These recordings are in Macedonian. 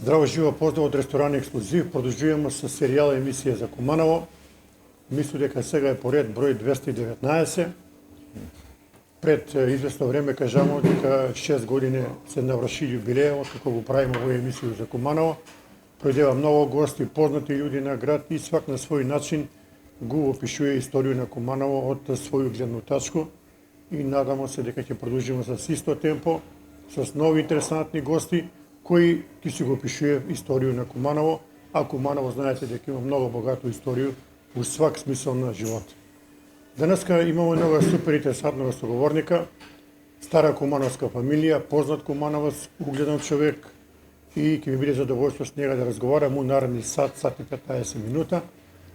Здраво живо поздрав од ресторан Ексклузив. Продолжуваме со серијала емисија за Куманово. Мислам дека сега е поред број 219. Пред известно време кажамо дека 6 години се наврши јубилејот како го правиме овоја емисија за Куманово. Пројдева многу гости, познати луѓе на град и свак на свој начин го опишува историја на Куманово од своја гледна точка. И надамо се дека ќе продолжиме со исто темпо, со нови интересантни гости кои ќе си го опишува историја на Куманово, а Куманово знаете дека има многу богата историја во свак смисол на живот. Денеска имаме едного супер интересантного соговорника, стара кумановска фамилија, познат кумановец, угледен човек и ќе ми биде задоволство с него да разговарам у наредни сат и 15 минута,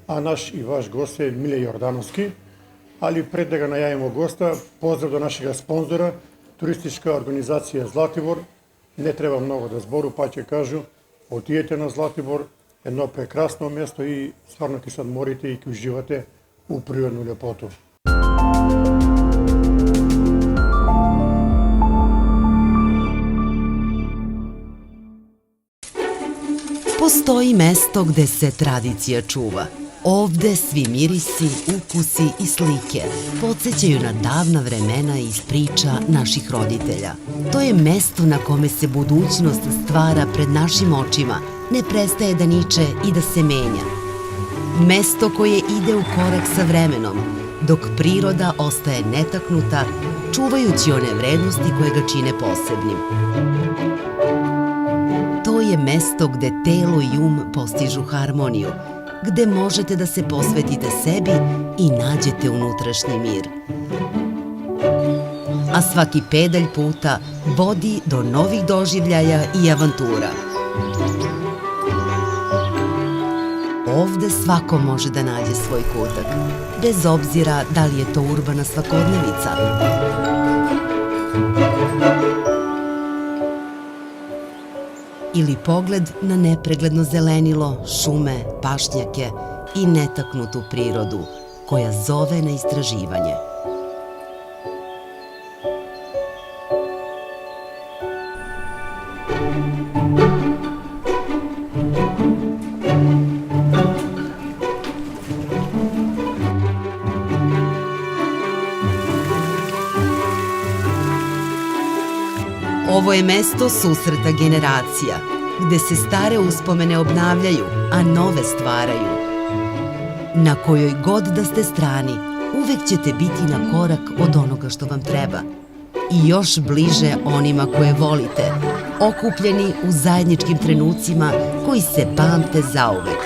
а наш и ваш гост е Миле Јордановски. Али пред да го најавиме госта, поздрав до нашега спонзора, туристичка организација Златибор. Не треба многу да збору, па ќе кажу, отидете на Златибор, едно прекрасно место и стварно ќе се одморите и ќе уживате у природну лепоту. Postoji mesto gde se tradicija čuva. Ovde svi mirisi, ukusi i slike podsjećaju na davna vremena iz priča naših roditelja. To je mesto na kome se budućnost stvara pred našim očima, ne prestaje da niče i da se menja. Mesto koje ide u korak sa vremenom, dok priroda ostaje netaknuta, čuvajući one vrednosti koje ga čine posebnim. To je mesto gde telo i postižu harmoniju, gde možete da se posvetite sebi i nađete unutrašnji mir. A svaki pedalj puta vodi do novih doživljaja i avantura. Ovde svako može da nađe svoj kutak, bez obzira da li je to urbana svakodnevica ili pogled na nepregledno zelenilo, šume, pašnjake i netaknutu prirodu koja zove na istraživanje. Ovo je mesto susreta generacija, gde se stare uspomene obnavljaju, a nove stvaraju. Na kojoj god da ste strani, uvek ćete biti na korak od onoga što vam treba. I još bliže onima koje volite, okupljeni u zajedničkim trenucima koji se pamte zauvek.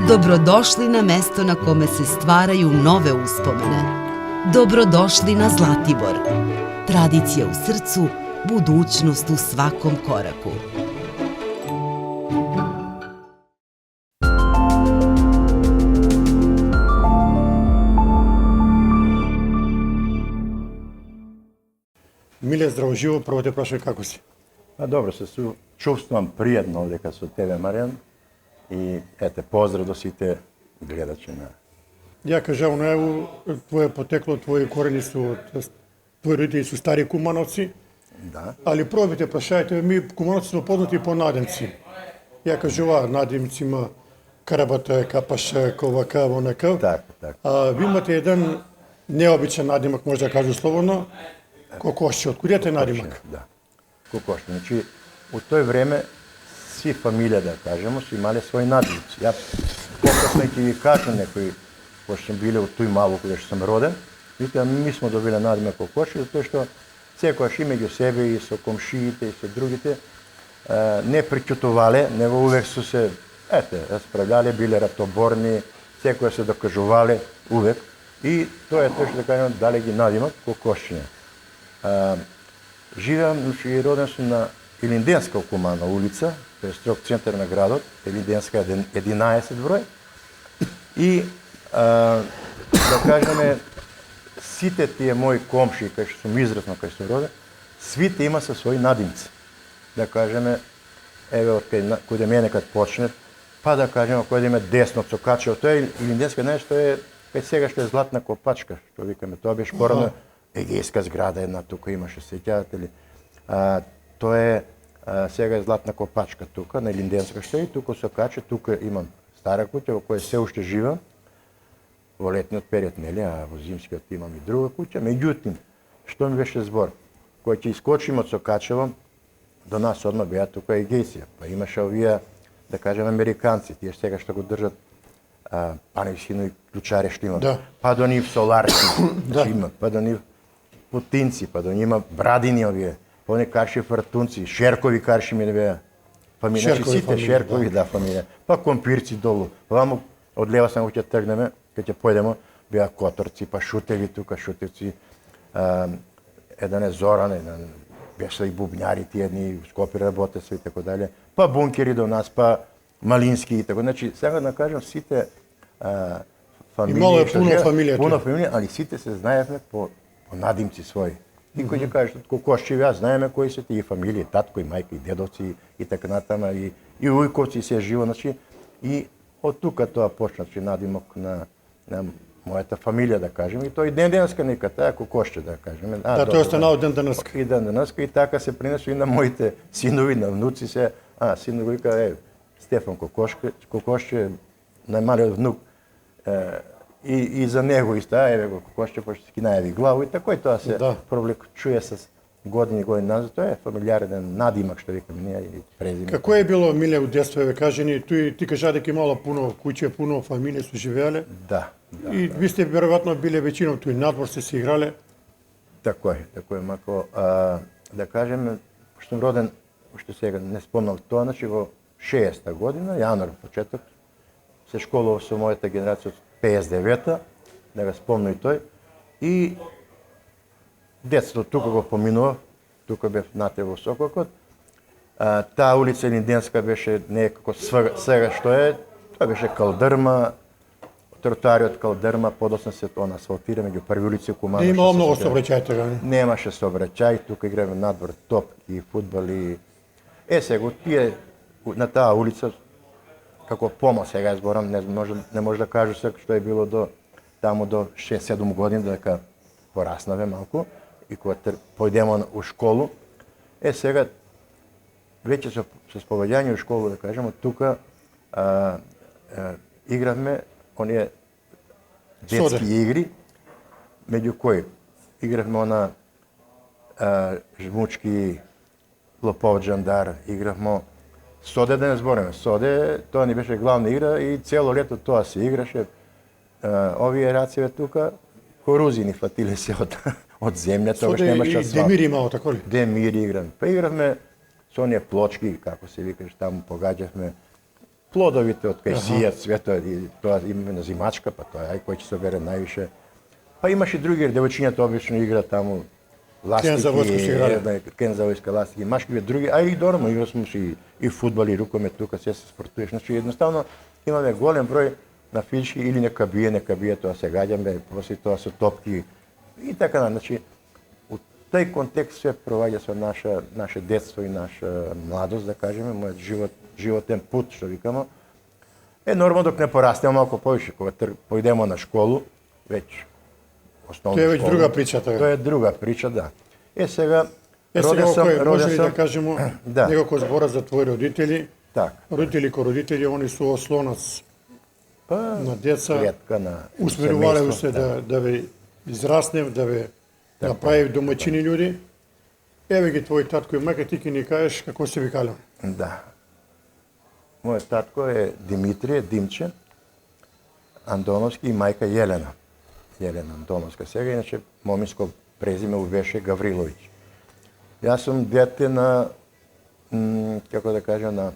Dobrodošli na mesto na kome se stvaraju nove uspomene. Dobrodošli na Zlatibor. Tradicija u srcu, budućnost u svakom koraku. Миле, здраво живо, прво те прашам како си? Добро се чувствувам пријатно овдека со тебе, Маријан, и ете поздрав до сите гледачи на. Ја кажам најаву, твое потекло, твои корени су од твои родители су стари кумановци. Да. Али пробите, прашајте, ми кумановци сме познати по надимци. Ја кажува, надимци има Карабата, Капаша, Ковака, Вонакав. Така. А ви имате еден необичен надимак, може да кажу слободно, Кокошче. Од куде е надимак? Да. Кокошче. Значи, у тој време си фамилија, да кажемо, си имале своји надимци. Ја покасно ќе ви кажам некои, пошто сум биле од тој мало каде што сум роден, ми смо добиле надимак Кокошче, затоа што секојаш и меѓу себе и со комшиите и со другите не причутувале, него увек су се, расправляле, биле ратоборни, секоја се докажувале увек. И тоа е тоа што да кажем, дале ги надимак Кокошчиња. Живеам и роден сум на Илинденска Кумана улица, тоа е строг центар на градот, Илинденска 11 број. И да кажеме, сите тие мои комши, кај што сум израснал, кај што роден, свите има со своји надимци. Да кажеме, еве од каде мене кад почне, па да кажеме кој да име десно цокачево, тоа е Илинденска, нешто е кај сега што е Златна Копачка, што викаме, тоа беше порано егејска зграда една тука имаше, сеќавате ли? Тоа е сега е Златна Копачка тука, на Илинденска ще и тука се кача, тука имам стара куќа во која се уште жива, во летниот период, нели, а во зимскиот имам и друга куќа. Меѓутоа, што ми беше збор, кој ќе искочим од Сокачево, до нас одма беа тука егејција, па имаше овие, да кажем, американци, тие сега што го држат пани синови клучари што има, Да. па до нив соларци, Да. има, па до нив путинци, па до нив брадини овие, па они карши фартунци, шеркови карши ми беа. Фамилија, значи Шеркови сите фамилија, шеркови, да, фамилија. Па компирци долу. Вамо од лева само ќе тргнеме, кога ќе појдемо, беа Которци, па Шутеви тука, Шутевци, еден е Зоран, еден беа и бубњари тие едни, у Скопје работе се и така дале. Па бункери до нас, па Малински и така. Значи сега да кажам сите фамилии. Имало е што пуно живеат, фамилија Пуно тука. фамилија, али сите се знаевме по надимци своји. И кој ќе каже, Кокошчеви, аз знаеме кои се тие фамилии, татко и мајка и дедовци и така натама, и ујковци се живо, значи, и од тука тоа почна, значи, надимок на мојата фамилија, да кажем, и тој ден денеска нека таа Кокошче, да кажем. Да, тој останал ден денеска. И ден денеска, и така се принесу и на моите синови, на внуци се, синови вика, Стефан Кокошче, најмалиот внук, и за него исто, еве го Кокошче, пошто си најави главу, и тако и тоа се провлекчуе с години назад, тоа е фамилиарен надимак, што викаме ние, или презиме. Како е било, Миле, у детство, еве кажи ни, ти кажа дека имало пуно куќе, пуно фамилии се живеале, Да. и ви сте веројатно биле веćinom тој надвор сте се играле. Тако е, мако, да кажем, што сум роден, уште сега не спомнам тоа, значи во 60-та година, јануар почеток, се школував со мојата генерација од 59-та, да го спомна и тој, и детството тука го поминував, тука бев натре во Сококот. Таа улица Илинденска беше некако сега што е, тоа беше калдрма, тротуариот калдрма, подоцна се тоа асфалтира меѓу први улици Куманово. Не имало многу сообраќај тега. Немаше сообраќај, тука играме надвор топки, фудбали. Сега од тие на таа улица, како пома сега зборам, не може да кажу се што е било до таму до 6-7 години, дека пораснаве малку и кога појдемо у школу. Сега веќе со повеќе у школу, да кажеме, тука игравме оние детски игри, меѓу кои игравме она жмучки, лопов джандар, игравме соде, да не збориме. Соде, тоа ни беше главна игра и цело лето тоа се играше. Овие рациве тука корузи ни фатиле се од земјата, тоа Соде немаше и асфалт. Демир имало, тако ли? Демир игравме. Па игравме со оние плочки, како се викаш, таму погаѓавме плодовите од кај сијат, свето, и тоа имаме на зимачка, па тоа ај кој ќе собере највише. Па имаше други, девојчињата обично игра таму ластики, Кензавојска се играле. Кензавојска ластики, машки други, а и нормално играсме и фудбал и рукомет тука се спортуваш. Значи едноставно имаме голем број на филшки или нека бие, тоа се гаѓаме, после тоа со топки и така, значи у тај контекст се проваѓа со наше детство и наша младост, да кажеме, мојот животен пут, што викамо. Нормално док не порастеме малку повише, кога појдемо на школу, веќе основна Тоа е веќе школа. друга прича тега. Тоа е друга прича, да. Сега Сега може ли да кажемо Да. неколку збора за твои родители? Так. Родители ко родители, они су ослонац на деца. Клетка на Усмерувале семејство, се да ве израснев, да ве направи домаќини људи. Еве ги твој татко и мајка, ти ќе ни кажеш како се викале. Да. Мојот татко е Димитрije, Димче Андоновски и мајка Јелена. Јелена Андоновска. Сега иначе моминско презиме беше Гавриловиќ. Јас сум дете на како да кажам, на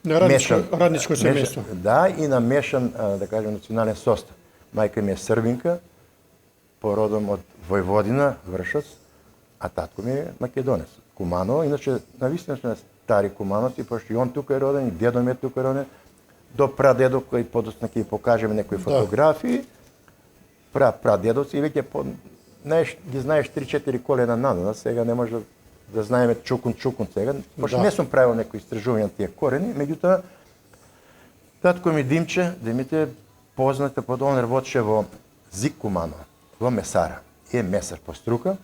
радничко семејство. Да, и на мешан, да кажем, национален состав. Мајка ми е србинка, по родом од Војводина, Вршац, а татко ми е македонец, Куманово. Иначе, навистина сме стари кумановци, пошто и он тука е роден, и дедо ми е тука роден. До прадедо, кој подоцна ќе покажеме некои фотографии, прадедовци, и веќе ги знаеш 3-4 колена надо, сега не може да знаеме чукун сега, пошто не сум правил некои истражувања на тие корени, меѓутоа, татко ми Димче, Димите, позната под он работеше во ЗИК Куманово, во месара. Е месар по струка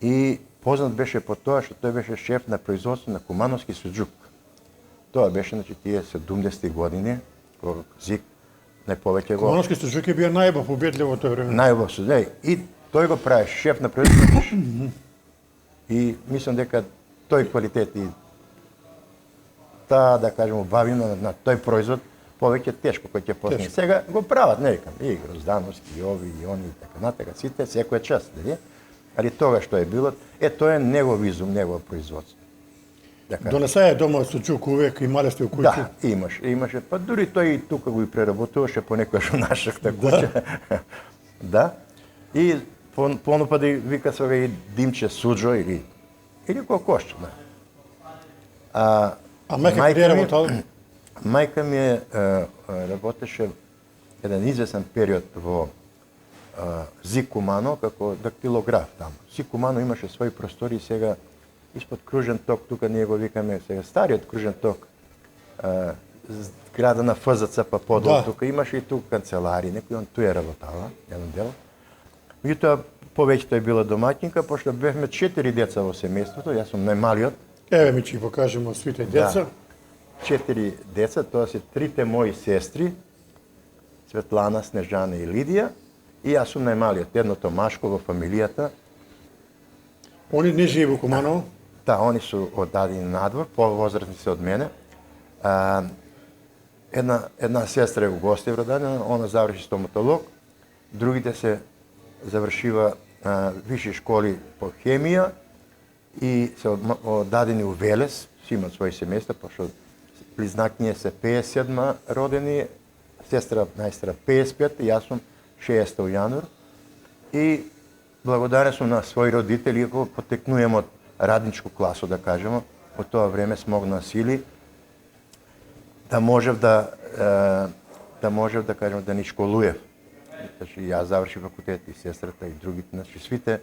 и познат беше по тоа што тој беше шеф на производство на кумановски суџук. Тоа беше, значи, тие 70-ти години, кога ЗИК не повеќе го... Кумановски суџук е бил најубав убедливо во тоа време. Најубав суџук. И тој го прави шеф на производство. И мислам дека тој квалитет и таа, да кажем, убавина на тој производ повеќе тешко кој ќе постигне. Сега го прават, не викам, и Гроздановски, и ови, и они, и така натака, сите, секоја час, дали? Али тога што е било, тоа е негов изум, негово производство. Донесаја дома суџук увек, имале сте у куќи? Да, имаше. Па дури тој и тука го и преработуваше понекогаш у нашата куќа. Да. И понапади вика се и Димче Суџо или кокошче, да. А мајка ти работала? Мајка ми работеше еден известен период во ЗИК Кумано како дактилограф таму. ЗИК Кумано имаше своји простори, сега испод Кружен ток, тука ние го викаме сега стариот Кружен ток, зграда на ФЗЦ па подол, тука имаше и тука канцелари, некој он туј е работала, еден дел. Меѓутоа, повеќето е била домаќинка, пошто бевме 4 деца во семејството, јас сум најмалиот. Еве ми ќе покажеме свите деца. 4 деца, тоа се трите мои сестри, Светлана, Снежана и Лидија, и јас сум најмалиот, едното машко во фамилијата. Они не живеат во Куманово? Да, они су оддадени надвор, повозрастни се од мене. Една сестра е у Гостиврад, она заврши стоматолог, другите се завршива виши школи по хемија и се оддадени у Велес, си имат своји семејства, пошто близнакније се 57 родени, сестра најстара 55, јас сум 60 у јануар. И благодарен сум на своји родители, иако потекнуjem од радничко класо, да кажемо, во тоа време смогна сили да можев да кажем да ни школуев. Значи, јас завршив факултет и сестрата и другите, значи свите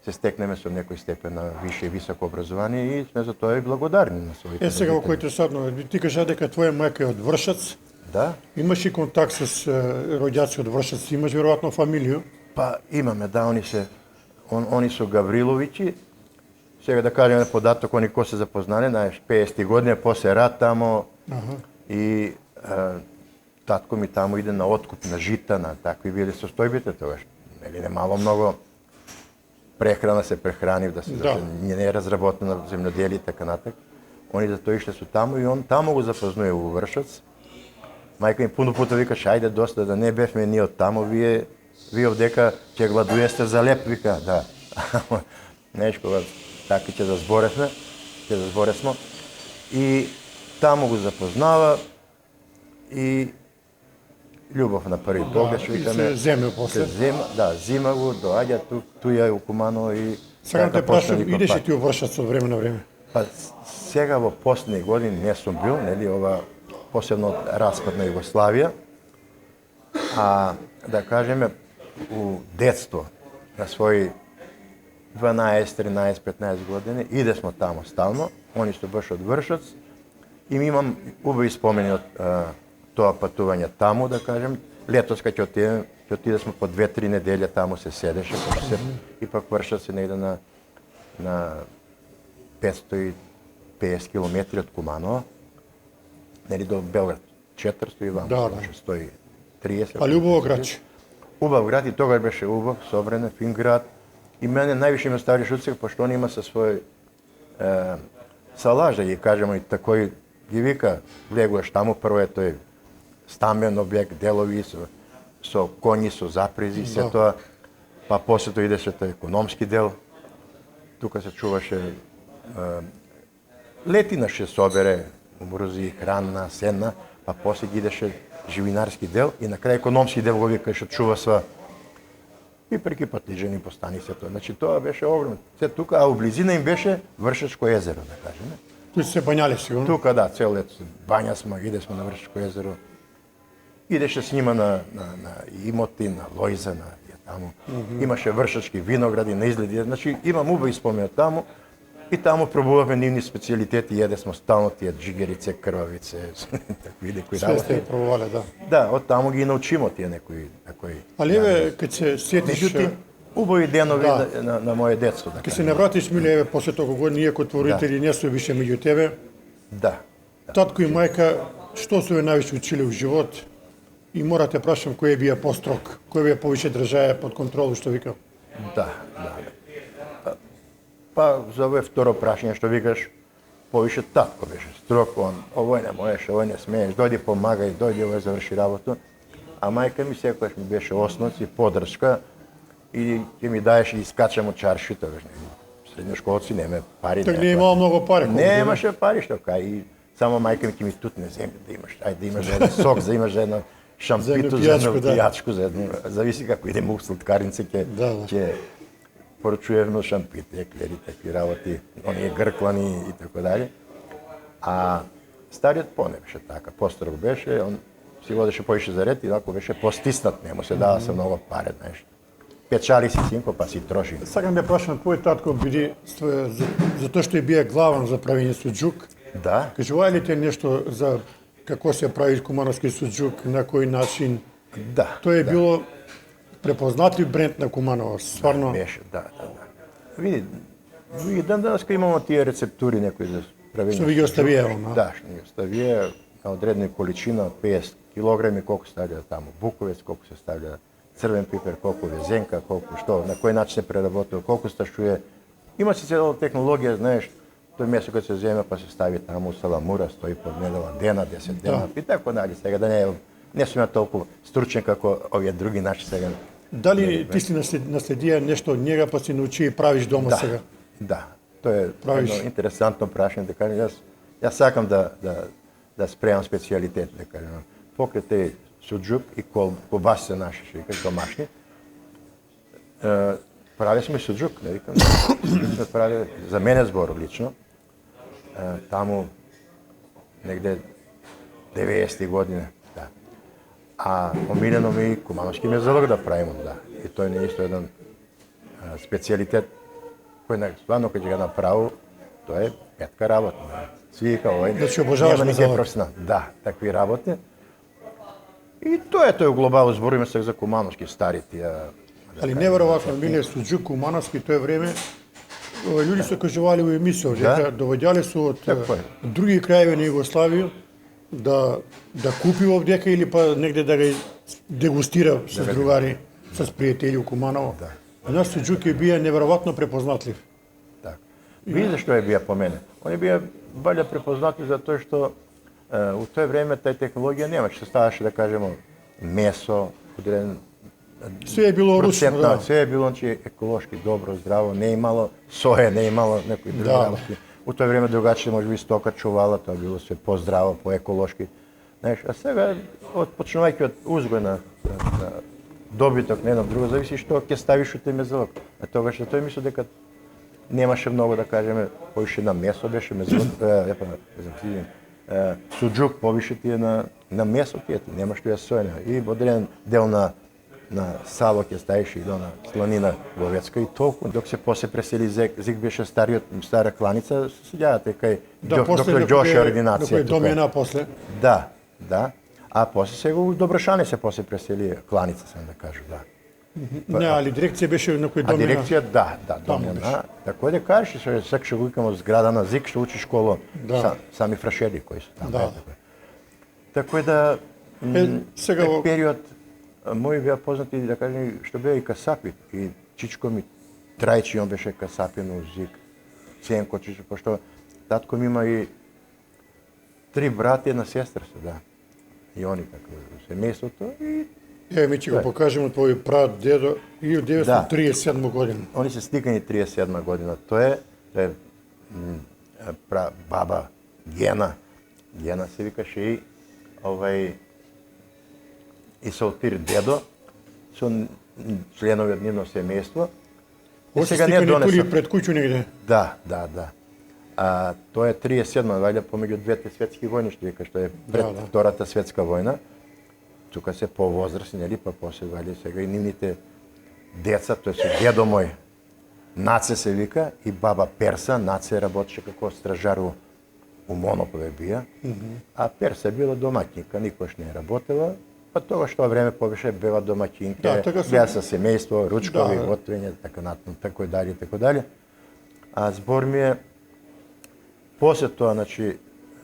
се стекнеме со некој степен на више и високо образование и сме за тоа и благодарни на своите родители. Сега во кој интересантно, ти кажа дека твоја мајка е од Вршац. Да. Имаш и контакт с роѓаци од Вршац, имаш веројатно фамилија? Па имаме, да, они се Гавриловичи. Сега да кажеме податок, они ко се запознали, знаеш, 50 години после рат тамо и татко ми тамо иде на откуп на жита, на такви били состојбите тогаш. Нели не мало много прехрана се прехранив, да не е разработена земјоделие и така натак. Они за тоа ишле су тамо и он тамо го запознуе во Вршац. Мајка ми пуно пута викаш, ајде доста да не бевме ние од тамо, вие овдека ќе гладуесте за леп, вика, да. Знаеш, кога така ќе да зборевме, и тамо го запознава и љубов на први поглед, што викаме. Се земе после. Зима го, доаѓа туја у Куманово и... Сега те прашам, идеш ли ти у Вршац од време на време? Па сега во последни години не сум бил, нели, ова посебно од распад на Југославија, а да кажеме у детство на своји 12, 13, 15 години, иде смо тамо стално, они што баш од Вршац, и ми имам убави спомени од тоа патување таму, да кажем. Летос кога ќе отидесме по 2-3 неделја таму се седеше, и пак Вршац е негде на 550 километри од Куманово, нели до Белград 400 и вам 130. Али убав градче? Убав град и тогаш беше убав, собрен, фин град. И мене највише ме стави шуцек, пошто он има со свој салажа, и кажемо, и такој ги вика, влегуваш таму, прво е тој стамбен објект, делови со коњи, со запрези, се тоа, па после тоа идеше тој економски дел, тука се чуваше летина ше собере, умрози, храна, сена, па после ги идеше живинарски дел и на крај економски дел го вика што чува сва и преки патлижени постани се тоа. Значи тоа беше огромно. Се тука, а у близина им беше Вршачко езеро, да кажеме. Тука се бањале сигурно? Тука, да, цел лето бања сме, идесме на Вршачко езеро. Идеше с нима на имоти, на Лојза, на таму. Имаше вршачки виногради на изгледи. Значи имам убави спомени таму. И таму пробувавме нивни специјалитети, јадесме стално тие джигерице, крвавице, такви некои работи. Све сте пробувале, да. Да, од таму ги научимо тие некои. Али еве, кога се сетиш... убави денови Да. на моје детство. Ке се не вратиш, Миле, еве, после толку години, ние како родители не сме више меѓу тебе. Да. Татко и мајка, што су ве највише учили у живот? И мора те прашам кој бија построг, кој бија повише држаја под контролу, што викам. Да. Па за овое второ прашање што викаш, повише татко беше строг, он овој не можеш, овој не смееш, дојди помагај, дојди овој заврши работа. А мајка ми секогаш ми беше осноц и поддршка и ќе ми даеш и искачам од чарши, тогаш средњошколци нема пари. Так не имало многу пари. Немаше пари што кај и само мајка ми ќе ми тутне земја да имаш, ајде да имаш за еден сок, да имаш за едно шампито, за едно пијачко, за едно, зависи како идеме у сладкарница ќе поручуваме шампите, еклери, такви работи, оние грклани и така дали. А стариот не беше така, построг беше, он си водеше поише за ред и ако беше постиснат, не му се дава со многу пари, знаеш. Печали си синко, па си троши. Сакам да прашам, твој татко биде затоа што е бија главан за правење суџук. Да. Кажувај ли те нешто за како се прави кумановски суџук, на кој начин? Да. Тоа е било препознатлив бренд на Куманово, стварно. Беше, да. Види, и ден денеска имамо тие рецептури некои за правење. Што ви ги оставија, Да, што ги оставија на одредна количина, 50 килограми, колку ставља таму буковец, колку се ставља црвен пипер, колку везенка, колку што, на кој начин се преработува, колку сташуе. Има си цела технологија, знаеш, тој месо кога се земе па се стави таму саламура, стои под недела дена, 10 дена, и така дали. Сега да не сум ја толку стручен како овие други наши сега. Дали ти си наследија нешто од njega па си научи и правиш дома сега? Да, тоа е едно интересантно прашање, да кажам, јас сакам да спремам специјалитет, да кажам. Покрај тој суџук и колбаси наши, што викаш, домашни, прави сме суџук, не викам, прави за мене збор лично, таму негде 90-ти години, да. А омилено ми кумановски мезелок да правимо, да. И тој не е исто еден специјалитет кој стварно кога ќе го направи, тоа е петка работа. Свика овој. Значи обожаваш мезелок. Да, такви работи. И тоа е тој глобално збориме се за кумановски стари тие. Али неверојатно Миле суџук кумановски тој време луѓе се кажувале во емисија, дека доваѓале се од други краеви на Југославија да купи овдека или па негде да го дегустира со другари, со пријатели у Куманово. Наш суџук е бија неверојатно препознатлив. Така. Види зашто е бија по мене. Они бија баља препознати за тоа што у тој време тај технологија немаше, се ставаше да кажеме месо, одреден Све е било ручно, да. Све е било еколошки добро, здраво, не имало соја, не имало некои други работи. У тој време другаче можеби стока чувала, тоа било све поздраво, поеколошки. Знаеш, а сега почнувајќи од узгој на добиток на едно друго, зависи што ќе ставиш у тој мезелок. А тогаш тој мисли дека немаше многу да кажеме, повише на месо беше мезелок, суџук повише тие на месо тие, нема што ја соја. И одреден дел на сало ќе ставиш и на сланина говецка и толку. Док се после пресели Зик беше стара кланица, сидјавате кај доктор Ѓоше ординација. Кој домена после? Да. А после сега у Доброшане се после пресели кланица, сам да кажу, да. Не, али дирекција беше на кој домена? А дирекција, да, домена. Тако да кажеш, што сакаше го викамо зграда на Зик, што учи школа, сами фрашери кои се таму. Тако да, период, мои беа познати, да кажем, што беа и касапи. И чичко ми Трајчи, он беше касапин у Зик. Ценко чичко, пошто татко ми има и 3 брати и една сестра се, да. И они како семејството и Еве ми ќе го покажеме твој прад дедо 1937 година. Они се стикани 37 година. Тоа е баба Гена. Гена се викаше и и Салтир дедо со членови од нивно семејство. Оси стикани тули пред куќу негде? Да. А тоа е 37, вајде помеѓу двете светски војни, што вика, што е пред Втората светска војна. Тука се повозрасни, нели, па после вајде сега и нивните деца, тоа се дедо мој, Наце се вика, и баба Перса. Наце работеше како стражар у Монопове бија, а Перса била домаќника, никош не работела, Па тоа што време повише беа домаќинки, Да, така се- беа со семејство, ручкови, Да. готвење, така натаму, тако и дали, тако дали. А збор ми е, после тоа, значи,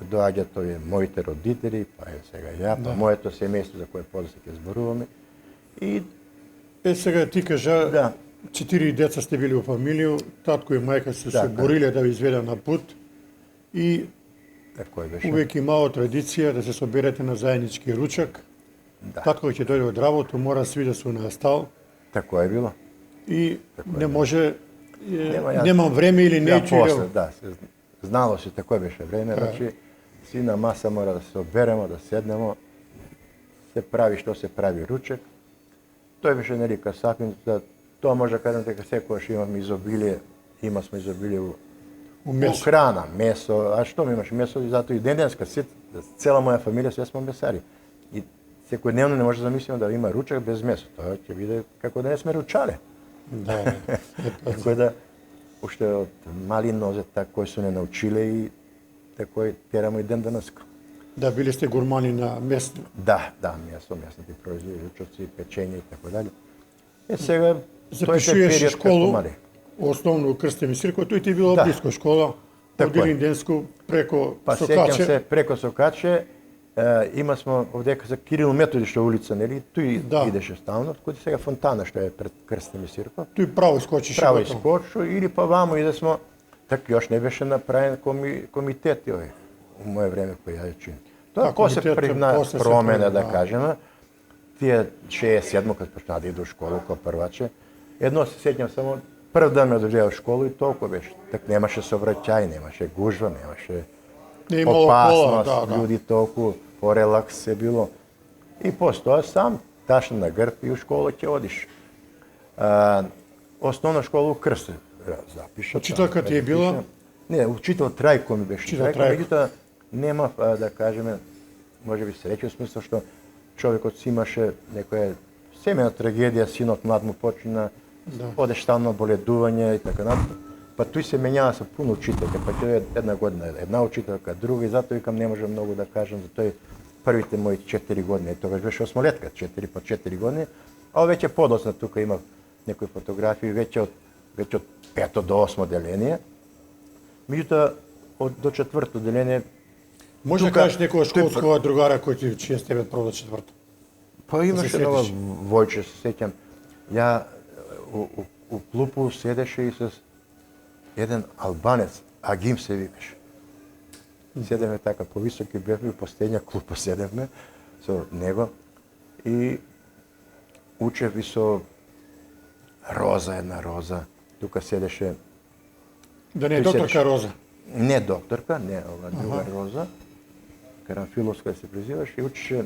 доаѓаат овие моите родители, па е сега ја, па моето семејство за кое после ќе зборуваме. И Сега ти кажа, да, 4 деца сте били во фамилија, татко и мајка се Така. бориле да ви изведат на пут и тако беше. увек имало традиција да се соберете на заеднички ручак. Да. Татко ќе дојде од работа, мора сви да се на стал Тако е било. и не може Нема јас- немам време или Ја неќу после, или да, знало се тако беше време, значи си на маса мора да се оберемо, да седнемо, се прави што се прави ручек. Тој беше нели касапин, да тоа може да кажам дека секогаш имаме изобилие, сме изобилие у у месо. храна, месо, а што ми имаш месо и затоа и денеска цела моја фамилија све сме месари. И секојдневно не може да замислиме да има ручак без месо. Тоа ќе биде како да не сме ручале. Да, Така да, уште од мали нозета кои се не научиле и такој терамо и ден денеска. да били сте гурмани на место. Да, месните производи, ручоци, печење и така дали. Сега, Запишуваше како школу, мали. основно у Крстен Мисирко, тој ти било Да. близко школа, Тако од е. Илинденску преко Па сеќам Сокаче. се преко Сокаче, има смо овдека за Кирил Методишта улица, нели? Тој Да. идеше стално, кој сега фонтана што е пред Крстен Мисирко. Тој право искочише. Право готово. искочу или па вамо иде смо, така још не беше направен комитет овој у моје време кој ја чини. Тоа Да, после комитет пригна после се промена, промена, да да. кажеме. Тие 67 кога почна да иду у школу како прваче, едно се сеќам само прв ден ме дојде во школу и толку беше. Так немаше сообраќај, немаше гужва, немаше Не имало кола, опасност, да, да. луѓи толку порелакс се било. И после тоа сам ташна на грб и у школа ќе одиш. Основна школа у Крсте запиша. Учителка ти е била? Не, учител Трајко ми беше. Учител Трајко, Трајко. меѓутоа нема, да кажеме, може би среќа, во смисло што човекот си имаше некоја семејна трагедија, синот млад му почина, одеш стално боледување и така натаму. Па тој се менјава со пуно учителка, па тој е една година, една учителка, друга и затоа викам не можам многу да кажам за тој првите мои 4 години, тогаш беше осмолетка, 4 по 4 години, а веќе подоцна тука има некои фотографии веќе од 5 до 8 деление. Меѓутоа до 4 деление Може да тука- кажеш некоја школскова другара кој ти чија с тебе прво до четврто? Па имаше се нова сетиш? Војче, се сеќам. Ја у клупу седеше и с еден албанец, Агим се викаше. Седеме така повисоки бевме, по стења клупа седевме со него и учев и со една Роза. Тука седеше Да не е Тој докторка седеше. Роза. не докторка, не ова друга Роза, Карамфиловска се презиваше и учеше,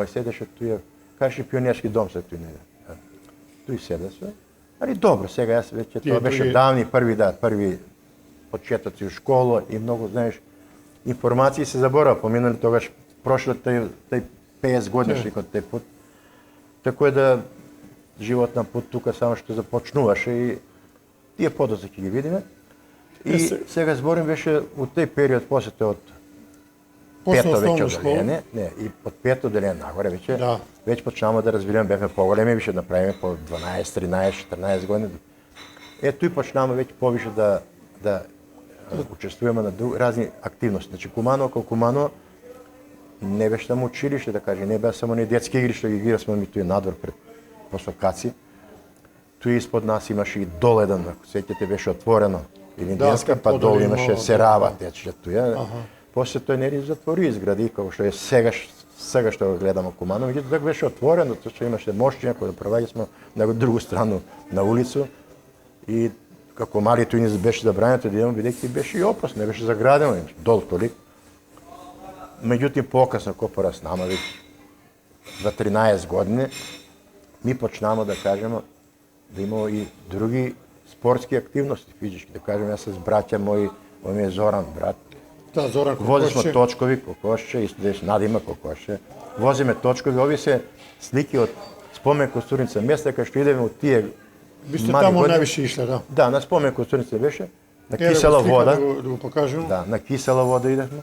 седеше тој, каже пионерски дом се тој неде. Тој седеше. Али добро, сега јас веќе Тие тоа беше други- давни први почетоци у школа и многу, знаеш, информации се заборава, поминали тогаш прошло тај 50 години што тај пат. Тако е да живот на пат тука само што започнуваше и тие подоци ќе ги видиме. И сега зборим беше у тој период после тоа од После пето веќе основна школа. оделение, не, и од пето оделение нагоре веќе, Да. веќе почнаваме да развиваме, бевме поголеми, више направиме по 12, 13, 14 години. Тој почнаваме веќе повише да учествуваме на разни активности. Значи Куманово како Куманово не беше само училиште, да каже, не беа само ни детски игри што ги играсме ми тој надвор пред посокаци. Тој испод нас имаше и дол еден, ако сеќате беше отворено. Илинденска, Да, па подолу долу имало, имаше да. Серава, тече тоја. После тој нели затвори изгради, како што е сега што го гледаме Куманово, меѓутоа така беше отворено, тоа што имаше мошчиња кои да проваѓа сме на другу страну на улицу и како мали тој ни беше забрането да идеме, бидејќи беше и опасно, не беше заградено, дол толик. Меѓутоа покасно кога пораснама веќе за 13 години ми почнаме да кажеме да има и други спортски активности, физички, да кажеме јас с браќа мои, ми е Зоран брат. Да, Зоран Возиме Кокошче. точкови, Кокошче, исто деш Надима Кокошче. Возиме точкови, овие се слики од спомен Костурница места кај што идеме од тие Ви сте мали таму години. највише ишле, да. Да, на спомен Костурница беше, на Еве го кисела слика вода. Да го покажам. Да, на кисела вода идевме.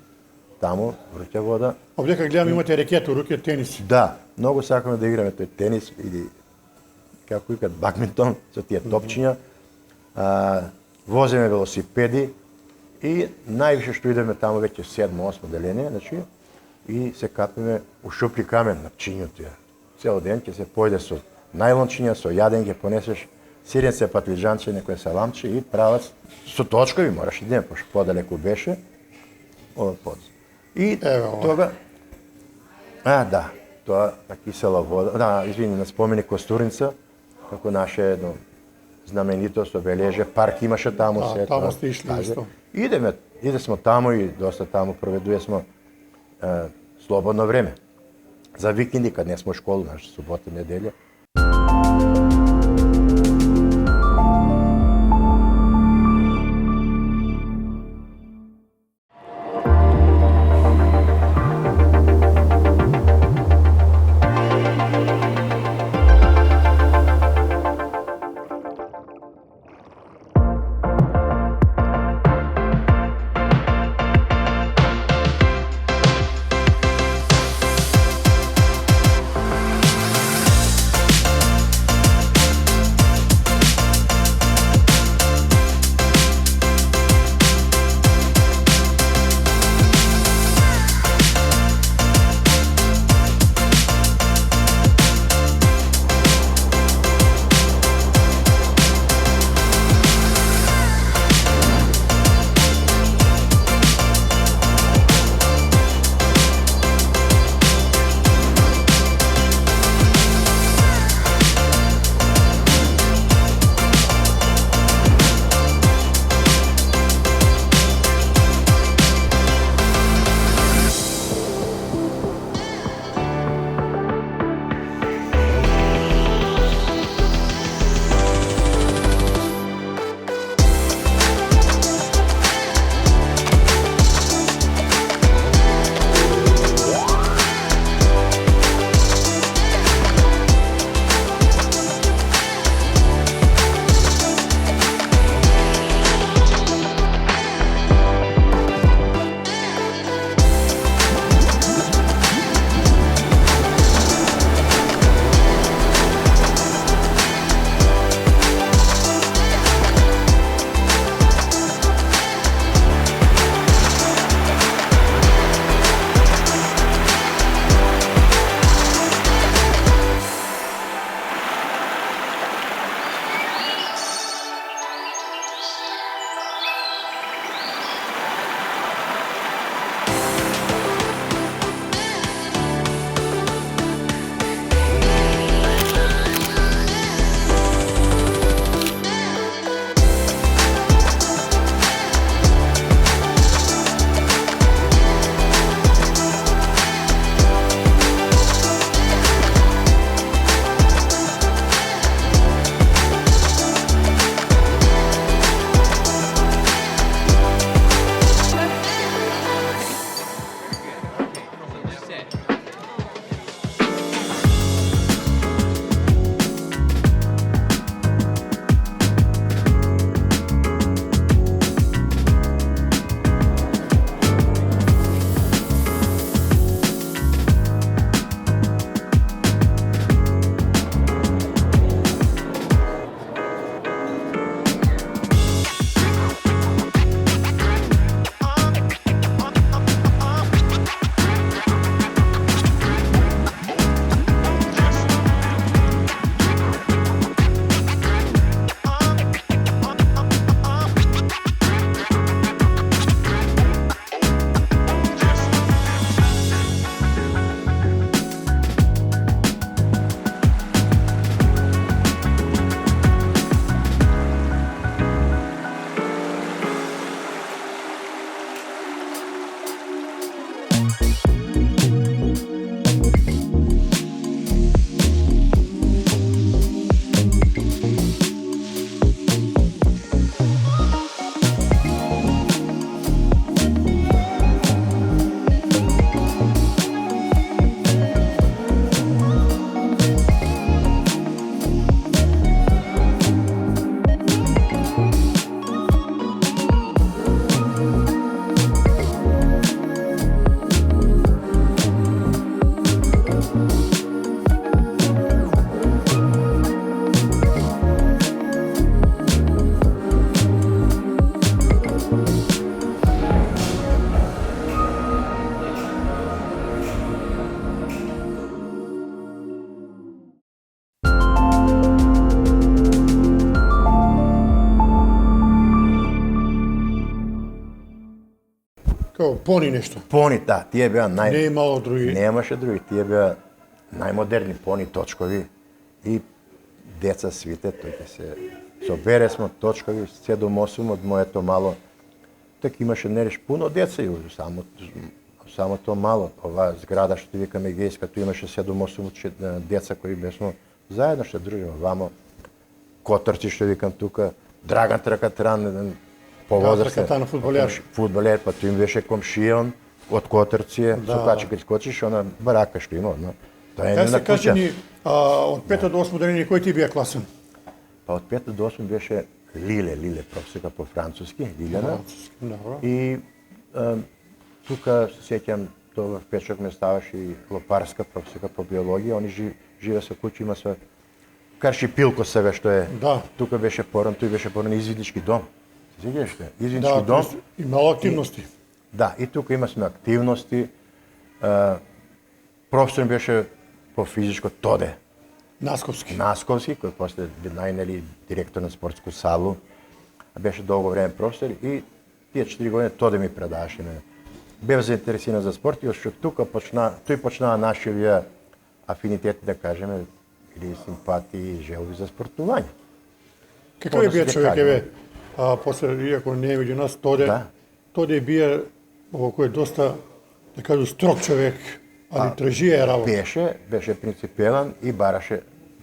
Таму, врќа вода. Овдека гледам имате рекету, руке тенис. Да, Mnogo сакаме да играме тој тенис или како викат бадминтон со тие топчиња. Возиме велосипеди и највише што идеме таму веќе 7-8 деление, значи и се капиме у шупли камен на пчињето. Цел ден ќе се појде со најлончиња, со јаден ќе понесеш сиренце, патлиџанче, некој саламче и правац со точкови мораш да идеме, пошто подалеку беше. И тога да, тоа кисела вода. Да, извини, на спомени Костурница, како наше едно знаменитост, обележje, парк имаше таму се. Таму сте ишли исто. Иде смо таму и доста таму проведуе смо слободно време. За викенди, кад не смо у школу, наша субота, неделја. Kao poni nešto. Пони, да, тие беа Не е имало други. Немаше други, тие беа најмодерни пони точкови и деца свите, тој ќе се собере смо точкови 7-8 од моето мало. Так имаше нереш пуно деца и само то мало. Ова зграда што викаме Гејска, tu имаше 7-8 деца кои бесмо заедно што дружиме вамо. Котарци што викам тука, Драган Тракатран, повозрастен. Тракатан фудбалер. Фудбалер, па тој им беше комшијан од Котарци, со качи кога скочиш, она барака што има, но тоа е Кај на се кажи куќа. ни, од 5 до 8 делени, кој ти бија класен? Па од 5 до 8 беше Лиле професора по француски, Лилјана. Добро. И тука се сеќам, тоа в Печок ме ставаше и Лопарска професора по биологија, они живе со куќа, има со Карши Пилко сега што е. Да. Тука беше поран, тој беше поран извиднички дом. Се сеќаш ли? Да, Извиднички дом. имало активности. Да, и тука имавме активности. Професор беше по физичко Тоде Насковски. Насковски, кој после најнели директор на спортску салу. Беше долго време професор и тие 4 години Тоде ми предаваше. Бев заинтересиран за спорт и што тука тој почнаа нашивија афинитети, да кажеме, или симпатии, желби за спортување. Каков е бија се човек, кажа. еве, после, иако не е меѓу нас, Тоде, Да. Тоде бија, кој е доста, да кажу, строг човек, али тражија е работа. Беше принципелан и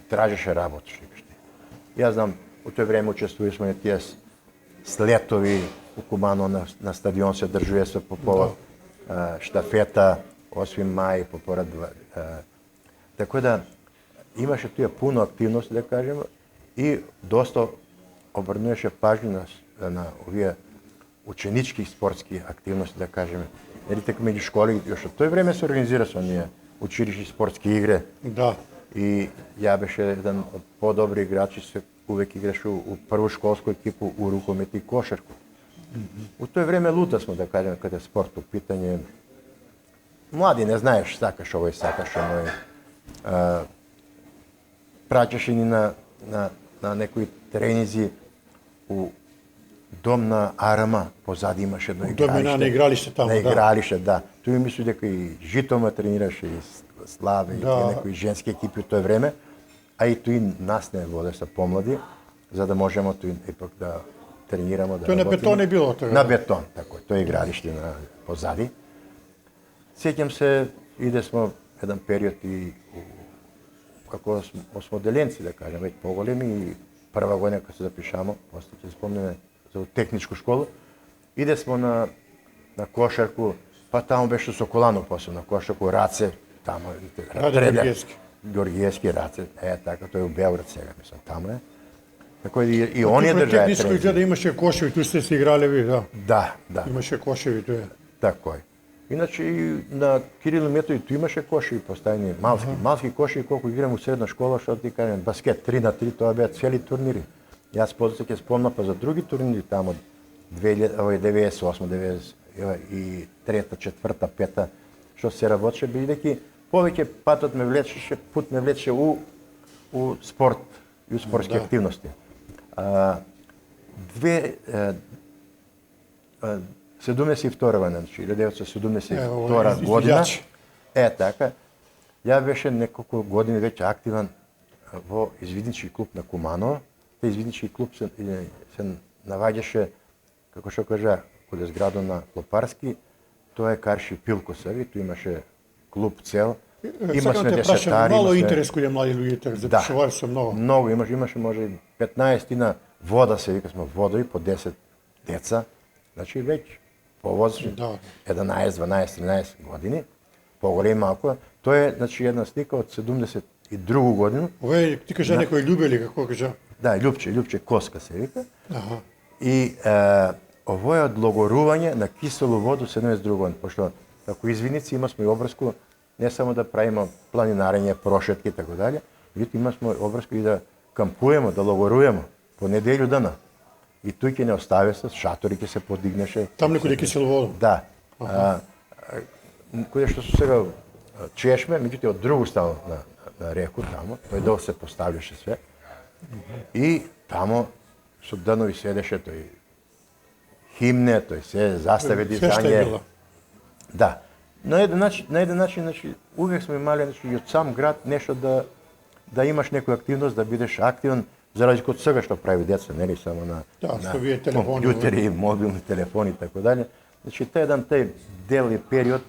тражеше работа, што викаш ти. Јас знам, у тој време учествували сме на тие слетови у Кумано на стадион се држуе се по повод штафета 8 мај, по порад така да имаше туја пуно активности, да кажеме, и доста обрнуваше пажња на овие ученички спортски активности, да кажеме. Нели така меѓу школи, још од тој време се организира со ние училишни спортски игри. Да. И ја беше еден од подобри играчи, се увек играше у прву школску екипу у рукомет и кошарку. У тој време лута смо, да кажеме, каде е спорт у питање. Млади не знаеш, сакаш овој, сакаш оној. Праќаше ни на некои тренизи у дом на Арама, позади имаше едно игралиште. Дом на игралиште таму, на да. игралиште, да. Тој мисли дека и Житома тренираше, и Славе, и Да. некои женски екипи у тој време, а и тој нас не воде са помлади, за да можеме тој епак да тренираме, да Тој на работиме. бетон е било тоа. На бетон, тако е. Тој е игралиште на позади. Сеќам се, иде смо еден период и како осмоделенци, да кажем, веќе поголеми, и прва година кога се запишамо, после ќе спомнеме за техничку школа, иде смо на кошарку, па таму беше Соколано после на кошарку, Раце, таму Раде Георгиевски. Георгиевски Раце, така, тој е у Београд сега, мислам, таму е. Така и оние држаја Техничко тренинзи. изгледа имаше кошеви, тук сте се играле ви, да. Да. Имаше кошеви тоа. Тако е. Иначе и на Кирил и Методи ту имаше кошеви поставени, малски кошеви, колку играм у средна школа, што ти кажем, баскет 3-3, тоа беа цели турнири. Јас после ќе спомнам па за други турнири тамо 98, 93, 4, 5, што се работеше, бидејќи повеќе пут ме влечеше у спорт и у спортски активности. 72 година, значи 1972 година. Така. Ја беше неколку години веќе активен во извиднички клуб на Куманово. Те извиднички клуб се наваѓаше, како што кажа, кога зградо на Лопарски, тоа е Карши Пилко Сави, тој имаше клуб цел. Сакам те прашам, мало интерес кој е млади луѓе, запишували се многу. Многу, имаше може 15 вода, се вика сме водови, по 10 деца, значи веќе повозрастни, 11, 12, 13 години, поголеми малку. Тоа е, значи, една слика од 72 година. Ове, ти кажа некој Љубе или како кажа? Да, Љупче Коска се вика. И ово е од логорување на киселу воду 72 година, пошто како извиници имасме и обрску не само да правиме планинарење, прошетки и така дале, меѓутоа имасме обрску и да кампуеме, да логоруеме по неделю дана. И тој ќе не остави се, шатори ќе се подигнеше. Там некој кисело воду. Да. Кој што се сега чешме, меѓутоа од другу страна на реку тамо, тој дол се поставljаше све. И тамо со данови седеше тој химне, тој се застави дизање. Да. На еден начин, значи, увек сме имали, значи, и од сам град нешто да имаш некоја активност, да бидеш активен, за разлика од сега што прави деца, нели само на што вие телефони, компјутери, мобилни телефони и така дале. Значи тај дел и период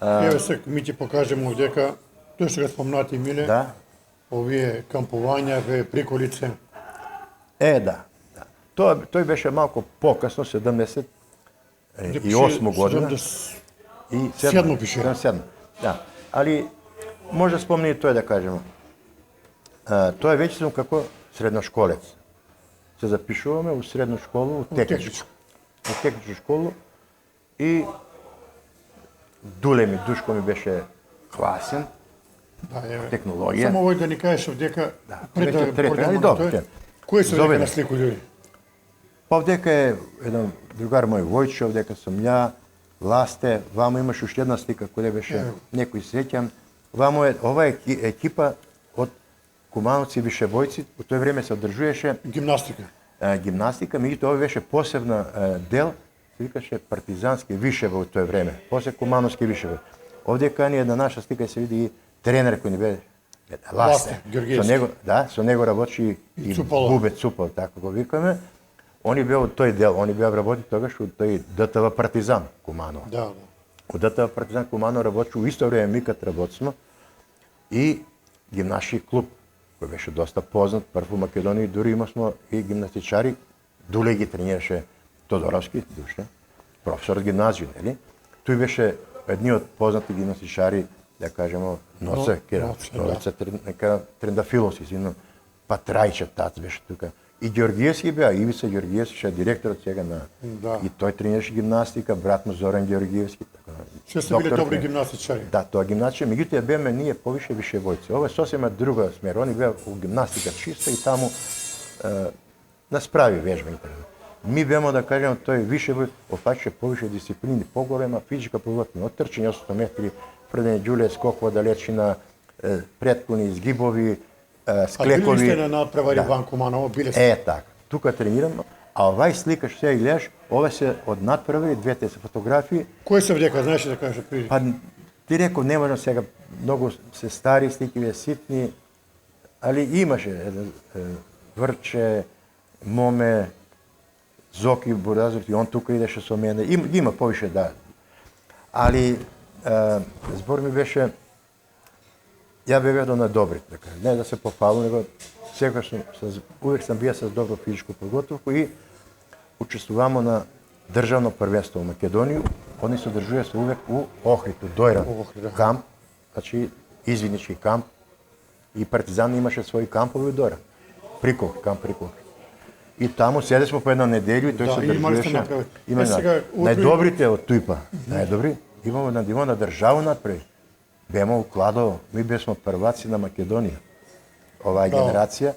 Еве се ми ќе покажеме дека тој што го спомнати Миле, да, овие кампувања во приколице. да. Тој беше малку покасно, 78 година. И Седмо пише. 77. Да. Али може да спомни и тој да кажеме. Тоа веќе сум како средношколец. Се запишуваме у средну школу, у техничку школу и Душко ми беше класен, Да, еве. технологија. Само овој да ни кажеш дека пред веќе да трета, проđemo али на добро, тој, кои се Зове дека ме. на слику луѓе? Па овдека е еден другар мој Војче, овдека сум ја, Ласте, вамо имаш уште една слика која беше некој сеќан. Вамо е ова екипа од Кумановци и Вишевојци, во тој време се одржуваше Гимнастика. гимнастика, меѓутоа ова беше посебна дел, се викаше партизански Вишево во тој време, после Кумановски Вишево. Овдека ни една наша слика се види и тренер кој ни беше Ласте. Со него работи и Бубе Цупал, така го викаме. Они беа од тој дел, они беа работи тогаш од тој ДТВ Партизан Куманово. Да. Од ДТВ Партизан Куманово работи у исто време микат работиме и гимнашки клуб кој беше доста познат, прв во Македонија, дури имавме и гимнастичари, Дуле ги тренираше Тодоровски, Душе, професор од гимназија, нели? Тој беше едни од познати гимнастичари, да кажеме, Ноце Трендафилов, извинувам, Патрајче тац беше тука. И Ѓоргиевски беа, Ивица Ѓоргиевски, што е директорот сега на... Да. И тој тренираше гимнастика, брат му Зоран Ѓоргиевски. Се се биле добри гимнастичари. Да, тоа гимнастичар, меѓутоа беме ние повише Вишевојци. Ова е сосема друга смер. Они беа у гимнастика чиста и таму нас прави вежбањето. Ми беме да кажеме тој Вишевој офаќаше повише дисциплини, поголема физичка подготовка, од трчање 800 метри, првење ѓуле, скокова далечина, предклони, изгибови, склекови. А били сте на надпревари ван Куманово, биле сте? Така. Тука тренирам, а овај слика што сега гледаш, ова се од надпревари, двете се фотографии. Кој се вдека, знаеш да кажеш преди? Па ти реков, не можам сега, многу се стари слики, бе ситни, али имаше еден Врче, Моме, Зоки Буразов, и он тука идеше со мене. Има повише, да. Али збор ми беше, ја бе гледал на добрите, така. Не да се пофалам, него секогаш увек сам бија с добро физичко подготовка и учествувамо на државно првенство во Македонија. Они се одржуваа се увек у Охрид, у Дојран, камп, значи извиднички камп. И Партизан имаше своји кампови у Дојран. Камп Приколки. И таму седесмо по една неделја и тој се одржуваше. Најдобрите од Тујпа, најдобри, имамо на државу напред. Беме у Кладово, ми бесмо прваци на Македонија, оваа генерација,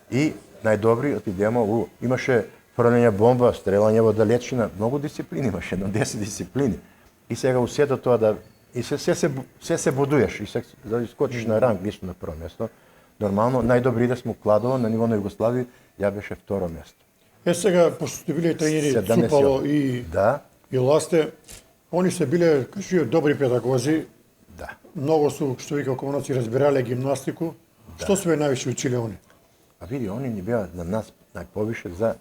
и најдобри отидемо имаше фрлење бомба, стрелање во далечина, многу дисциплини имаше, на 10 дисциплини. И сега усето тоа и се се бодуеш, и се да искочиш на ранг лично на прво место. Нормално, најдобри да сме у Кладово, на ниво на Југославија, ја беше второ место. Сега, пошто сте биле тренери Цупало и Ласте, они се биле, кажи, добри педагози, многу су, што вика Кумановци, разбирале гимнастику. Што се највише училе они? А види, они ни беа на нас најповише за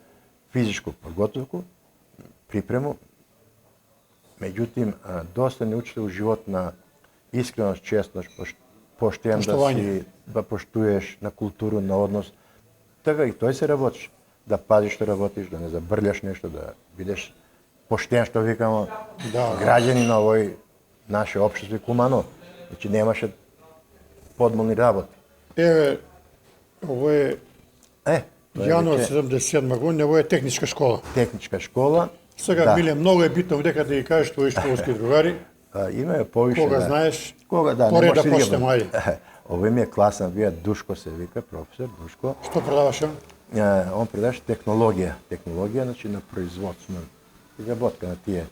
физичку подготовку, припрему. Меѓутим, доста не училе у живот на искреност, честност, поштен да си, да поштуеш, на културу, на однос. Така и тој се работиш. Да пазиш што работиш, да не забрљаш нешто, да бидеш поштен, што викамо, граѓани на овој наше општество и Куманово. Значи немаше подмолни работи. Еве, ово е јануар 77 година, ово е техничка школа. Техничка школа. Сега, Миле, многу е битно дека да ги кажеш твои школски другари. Има повише. Кога знаеш? Кога да, не можеш да почнем, ајде. Овој ми е класен, вие Душко се вика, професор Душко. Што продаваш он? Он предаваше технологија. Технологија, значи на производство, на изработка на тие,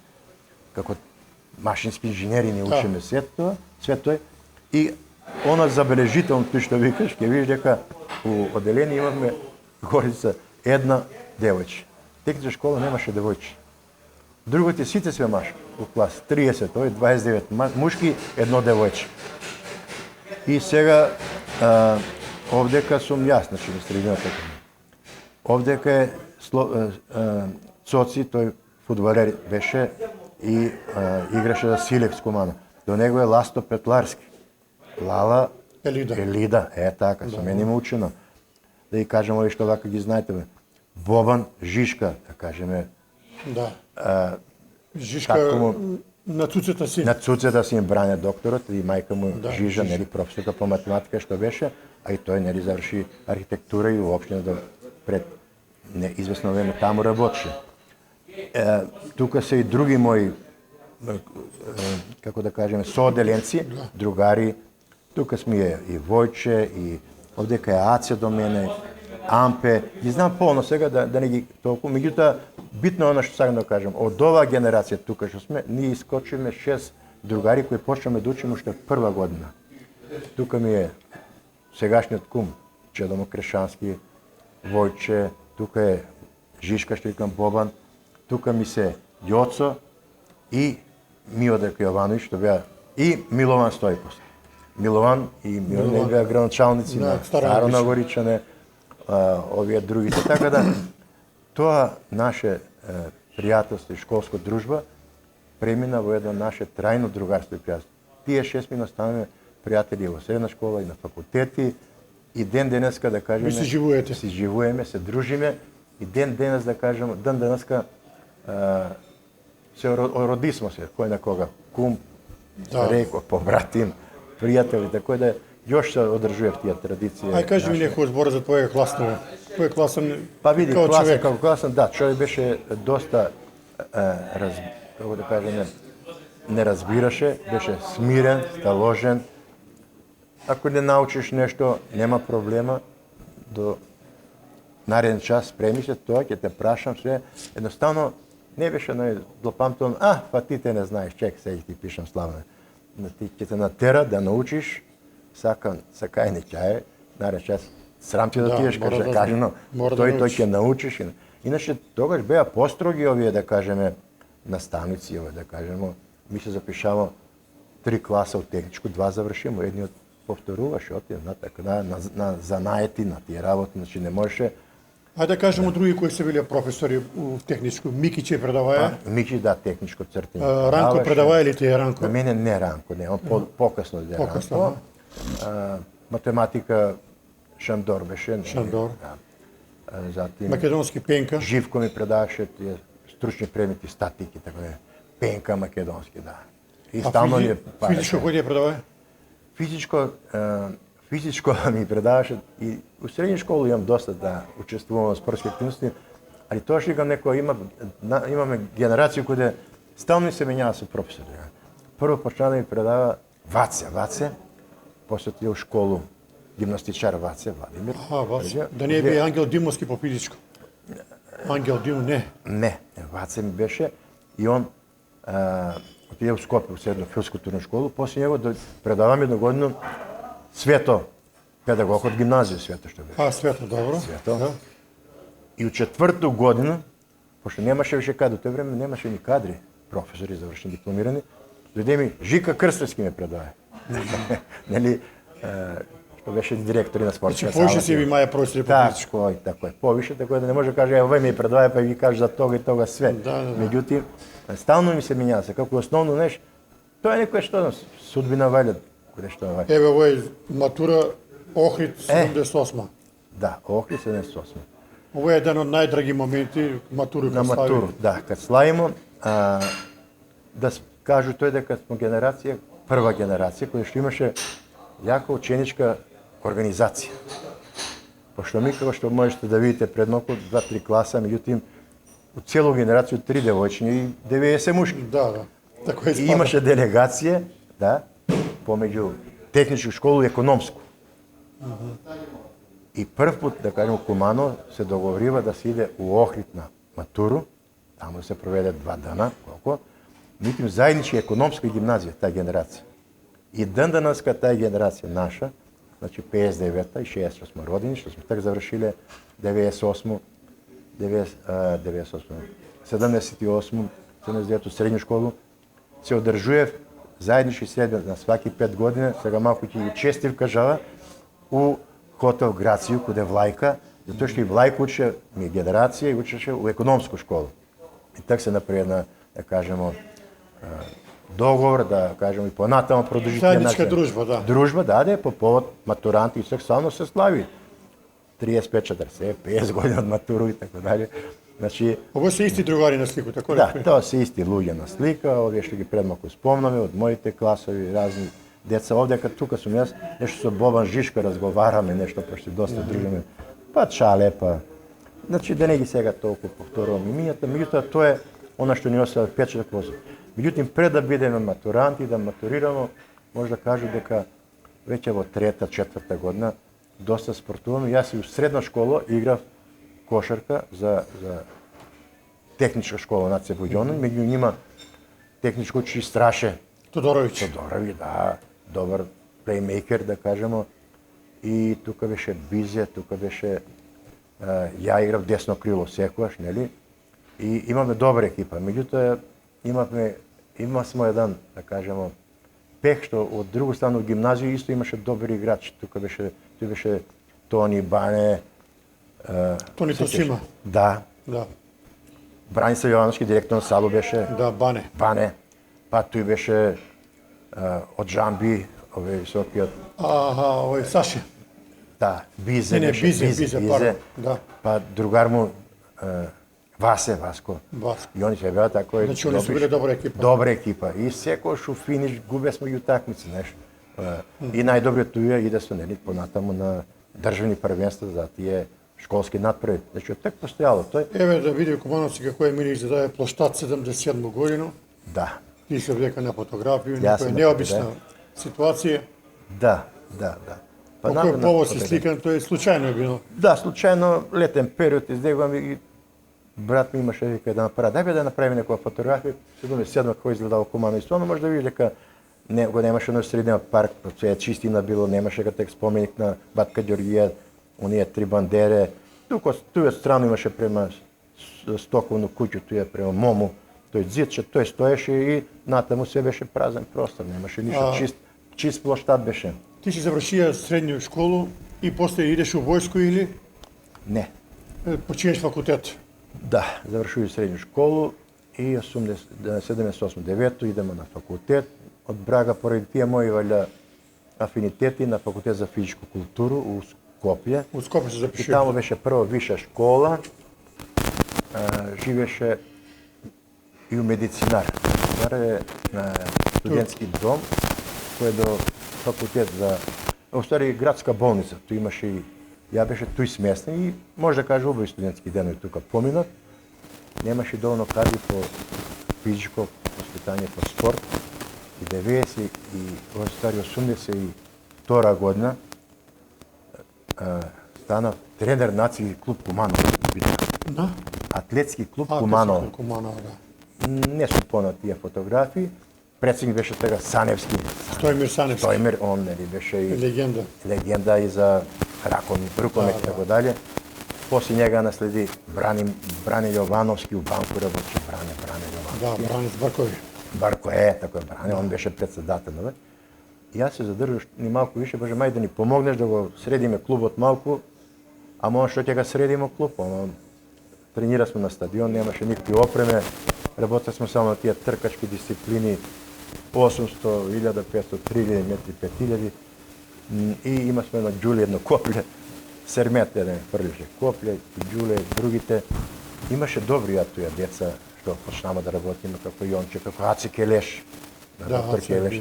како машински инженери не учиме свет тој. И она забележително тој што викаш, ќе видиш дека у оделение имавме горица една девојче. Техничка школа немаше девојче. Другите сите све машки у клас. 30, тој 29 мушки, едно девојче. И сега овдека сум јас, значи на средината. Овдека е Цоци, тој фудбалер беше и играше за Силекс Кумано. До него е Ласто Петларски. Лала Елида, така, со мене има учено. Да и кажем ови што вака ги знаете, бе. Бобан Жишка, да кажеме. Да. Жишка на цуцета си. На цуцета си им бране докторот и мајка му Жижа, нели, професорка по математика што беше, а и тој нели заврши архитектура и уопште пред неизвестно време таму работеше. Тука се и други мои, како да кажеме, сооделенци, другари. Тука сме и Војче, и овдека е Аце до мене, Ампе. Ги знам полно сега да не ги толку. Меѓутоа, битно е оно што сакам да кажем. Од оваа генерација тука што сме, ние искочиме 6 другари кои почнеме да учиме уште прва година. Тука ми е сегашниот кум, Чедомо Крешански, Војче, тука е Жишка, што викам Бобан, тука ми се Јоцо и Миодрко Јовановиќ, што беа и Милован Стојковски. Милован и Миодрко беа градоначалници на Старо Нагоричане, овие другите. Така да, тоа наше пријателство и школска дружба премина во едно наше трајно другарство и пријателство. Тие 6 ми останаме пријатели во средна школа и на факултети, и ден денеска да кажеме си живуете. Си живееме, се дружиме и ден денес да кажеме, ден денеска се родисмо се, кој на кога, кум, реко, побратим, пријатели, така да још се одржував тие традиции. Ај кажи ми некој збор за твоја класна. Кој е класен Па види, како класен човек? како класен, да, човек беше доста како да кажеме, не разбираше, беше смирен, сталожен. Ако не научиш нешто, нема проблема, до нареден час спреми се тоа, ќе те прашам све. Едноставно не беше допамтон, па ти те не знаеш, чек, сега ти пишам славно. Ти ќе те натера да научиш, сакај не чај, нареден час, срам ти да тиеш, кажено, тој ќе научиш. Иначе тогаш беа построги овие, да кажеме, наставници, да кажеме, ми се запишамо 3 класа од техничко, 2 завршимо, едниот повторуваше, отиде на занаети, на тие работи, значи не можеше. Ајде да кажеме други кои се биле професори у техничко. Микиче предаваја? Мики, да, техничко цртање. Ранко предаваја или ти е Ранко? На мене не Ранко, не, он покасно да Ранко. Математика Шандор беше. Шандор. Затим Македонски Пенка. Живко ми предаваше тие стручни предмети, статики, така да. Пенка македонски, да. И стално ни физичко кој ти предаваја? Физичко ми предаваше и у средна школа имам доста да учествувам во спортски активности, али тоа што викам некој имаме генерација која стално се менјава со професори. Прво почна да ми предава Ваце, после тие у школу гимнастичар Ваце, Владимир. Ваце. Да не би Ангел Димовски по физичко. Ангел Димов не. Не, Ваце ми беше и он отиде у Скопје, у средно филскултурна школу, после него предавам едногодино Свето, педагог од гимназија Свето што беше. Свето, добро. Свето. Да. И у 4-ту година, пошто немаше више кадри, тој време немаше ни кадри, професори завршени дипломирани, дојде ми Жика Крстевски ме предава. Нели, што беше директор на спортска сала. Повише си ви маја професори по физичко. Така е, повише, така да не може да каже, еве ми предава, па ви каже за тога и тога све. Меѓутоа, стално ми се менјава, како основно нешто, тоа е некој што судбина вајде. Еве овој матура Охрид 78. Да, Охрид 78. Ово е еден од најдраги моменти матуру на матуру. Да, кад славимо, да кажу тој дека сме генерација, прва генерација која што имаше јака ученичка организација. Пошто ми како што можете да видите пред ноко 2-3 класа, меѓутоа у целу генерација 3 девојчиња и 90 мушки. Да. Така и имаше делегација, да, помеѓу техничку школу и економску. И прв пат, да кажем, Кумано се договорива да се иде у Охрид на матуру, таму се проведе 2 дана, колко, митим заеднички економска гимназија, таа генерација. И ден денеска таа генерација наша, значи 59-та и 60 сме родени, што сме така завршиле 98, 78, 89 средњу школу, се одржуев заеднички средба на сваки 5 години, сега малку ќе ги честив кажава, у хотел Грацију, куде Влајка, затоа што и Влајка учеше ми генерација и учеше у економску школу. И така се направи една, да кажемо, договор, да кажемо и понатамо продолжи тие Заедничка дружба, да. Дружба даде по повод матуранти и сексуално се слави. 35, 40, 50 години од матуру и така дали. Значи, Ово се исти другари на слику, тако ли? да, тоа се исти луѓе на слика, овие што ги предмалку спомнаме од моите класови, разни деца. Овде кога тука сум јас, нешто со Бобан Жишка разговараме, нешто пошто доста дружиме. Па чале, па. Значи да не ги сега толку повторувам имињата, меѓутоа тоа е она што ни оставя впечаток во. Меѓутоа пред да бидеме матуранти, да матурираме, може да кажу дека веќе во трета, четврта година доста спортуваме. Јас и у средна школа играв кошарка за техничка школа на Цебуѓоно, меѓу нима техничко училиште Страше Тодороvić, да, добар плеймейкер, да кажемо. И тука беше Бизе, тука беше ја играв десно крило секогаш, нели? И имаме добра екипа. Меѓутоа има смо еден, да кажемо, пех што од друга страна од гимназија исто имаше добри играчи. Тука беше Тони Бане, Тони Тосима. Да. Браница Јовановски, директор на Сало беше. Да, Бане. Па тој беше од Жамби, овој високиот. Овој Саше. Да, Бизе Не, беше. Бизе, да. Па другар му Васко. И они се беа тако. Значи, они су биле добра екипа. Добра екипа. И секојаш у финиш губесме ги утакмици, знаеш. И најдобриот туја иде со нели понатаму на државни првенства за тие школски надпревари. Значи, од тек постојало тој. Еве да види Кумановци како е Милиш за таа площад 77 годину. Да. Ти се влека на фотографија, Јас некоја сум необична да. ситуација. Да. По кој повод се сликан, тоа е случајно било. Да, случајно летен период издегувам и брат ми имаше вика да направи, дај бе да направи некоја фотографија, 77 како изгледало Куманово и стварно може да видиш дека го немаше на средниот парк, се е чистина било, немаше катек споменик на Батка Ѓорѓија, оние три бандере. Тука страно имаше према Стоковно куќу, туја према Мому, тој зидче, тој стоеше и натаму се беше празен простор, немаше ништо, чист площад беше. Ти си завршија средњу школу и после идеш у војско или Не. почиеш факултет? Да, завршив средњу школу и 78-9 идемо на факултет. Од Брага поради тие мои валја афинитети на факултет за физичку културу у Скопје. У Скопје се И запишуваш. таму беше прва виша школа, живеше и у медицинар. Медицинар е студентски дом, кој е до факултет за, устари градска болница. Тој имаше и ја беше тој сместен и може да каже убави студентски денови тука поминат. Немаше доволно кадри по физичко воспитање, по спорт. И 90 и устари 82 година стана тренер нацијски клуб Куманово. Да? Атлетски клуб Куманово. Куманово, да. Не сум понат тие фотографии. Председник беше тега Саневски. Стојмир Саневски. Стојмир, он нели беше и Легенда. легенда и за рукомет и така дале. После njega наследи Бране Јовановски у банку работеше Бране Јовановски. Да, Бранец Баркови. Барко тако е Бране, он беше председател, нали? И јас се задржав ни малку више, боже мај да ни помогнеш да го средиме клубот малку, ама што ќе го средиме клуб, ама тренира сме на стадион, немаше никакви опреме, работели сме само на тие тркачки дисциплини, 800, 1500, 3000 метри, 5000, и има сме на Ѓуле едно копле, Сермет еден фрлеше копле, и Ѓуле, другите. Имаше добри туја деца, што почнама да работиме како Јонче, како Аци Келеш, доктор Келеш,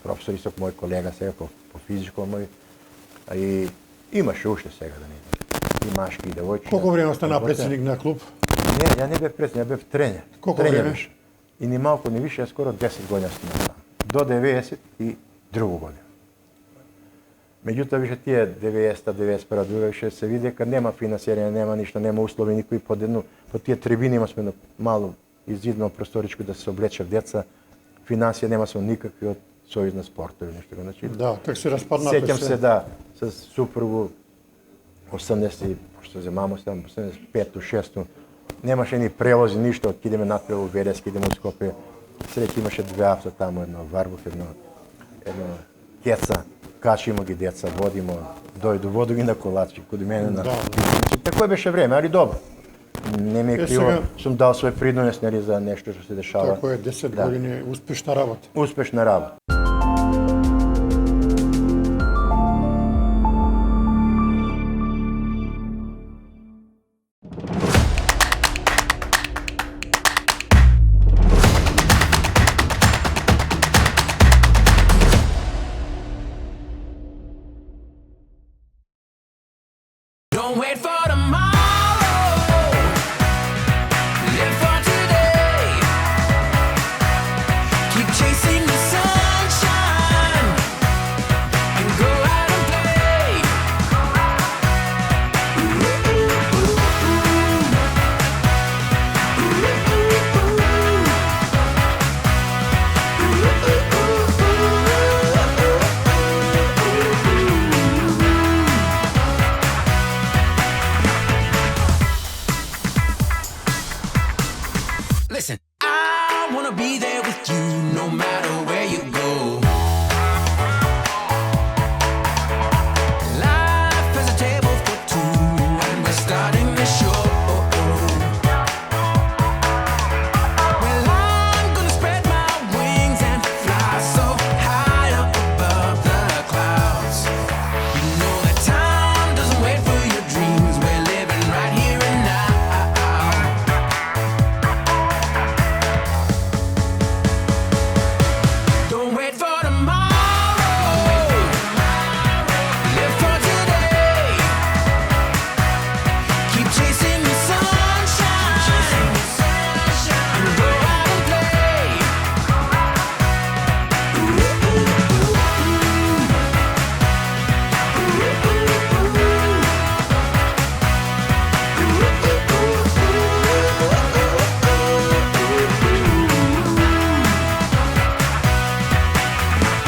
професор исток мој колега сега по физичко мој, и имаше уште сега да не и машки и девојчиња. Колку време остана председник на клуб? Не, ја не бев председник, ја бев тренер. Колку време? И ни малку ни више, скоро 10 години сме таму. До 92 година. Меѓутоа више тие 90-та, 91-та, друга више се види дека нема финансирање, нема ништо, нема услови никои по тие трибини има сме мало изидно просторичко да се облечев деца. Финансија нема сме никакви од Сојуз на спортови нешто. Значи, Да, така се распадна. сеќам се да с супругу 80, пошто за мамо сам 85-ту, 6-ту Немаше ни превози, нищо. Отидеме надпред у Велески, идеме у Скопје. Среќа имаше две авто тамо, едно Варбух, едно Кеца. Качимо ги деца, водимо, воду ги на колачи, кod мене на писници. Тако беше време, али добро. Не ми е криво, сум дал свој придонес за нешто што се дешава. Тако е, 10 години успешна работа. Успешна работа. Don't wait for tomorrow. Live for today. Keep chasing the sunshine and go out and play. Listen, I wanna be there with you no matter where you go. Life is a table for two and we're starting the show. Well, I'm gonna spread my wings and fly so high up above the clouds. You know that time doesn't wait for your dreams. We're living right here and now. Don't wait for tomorrow. Live for today. Keep chasing the sunshine and go out and play.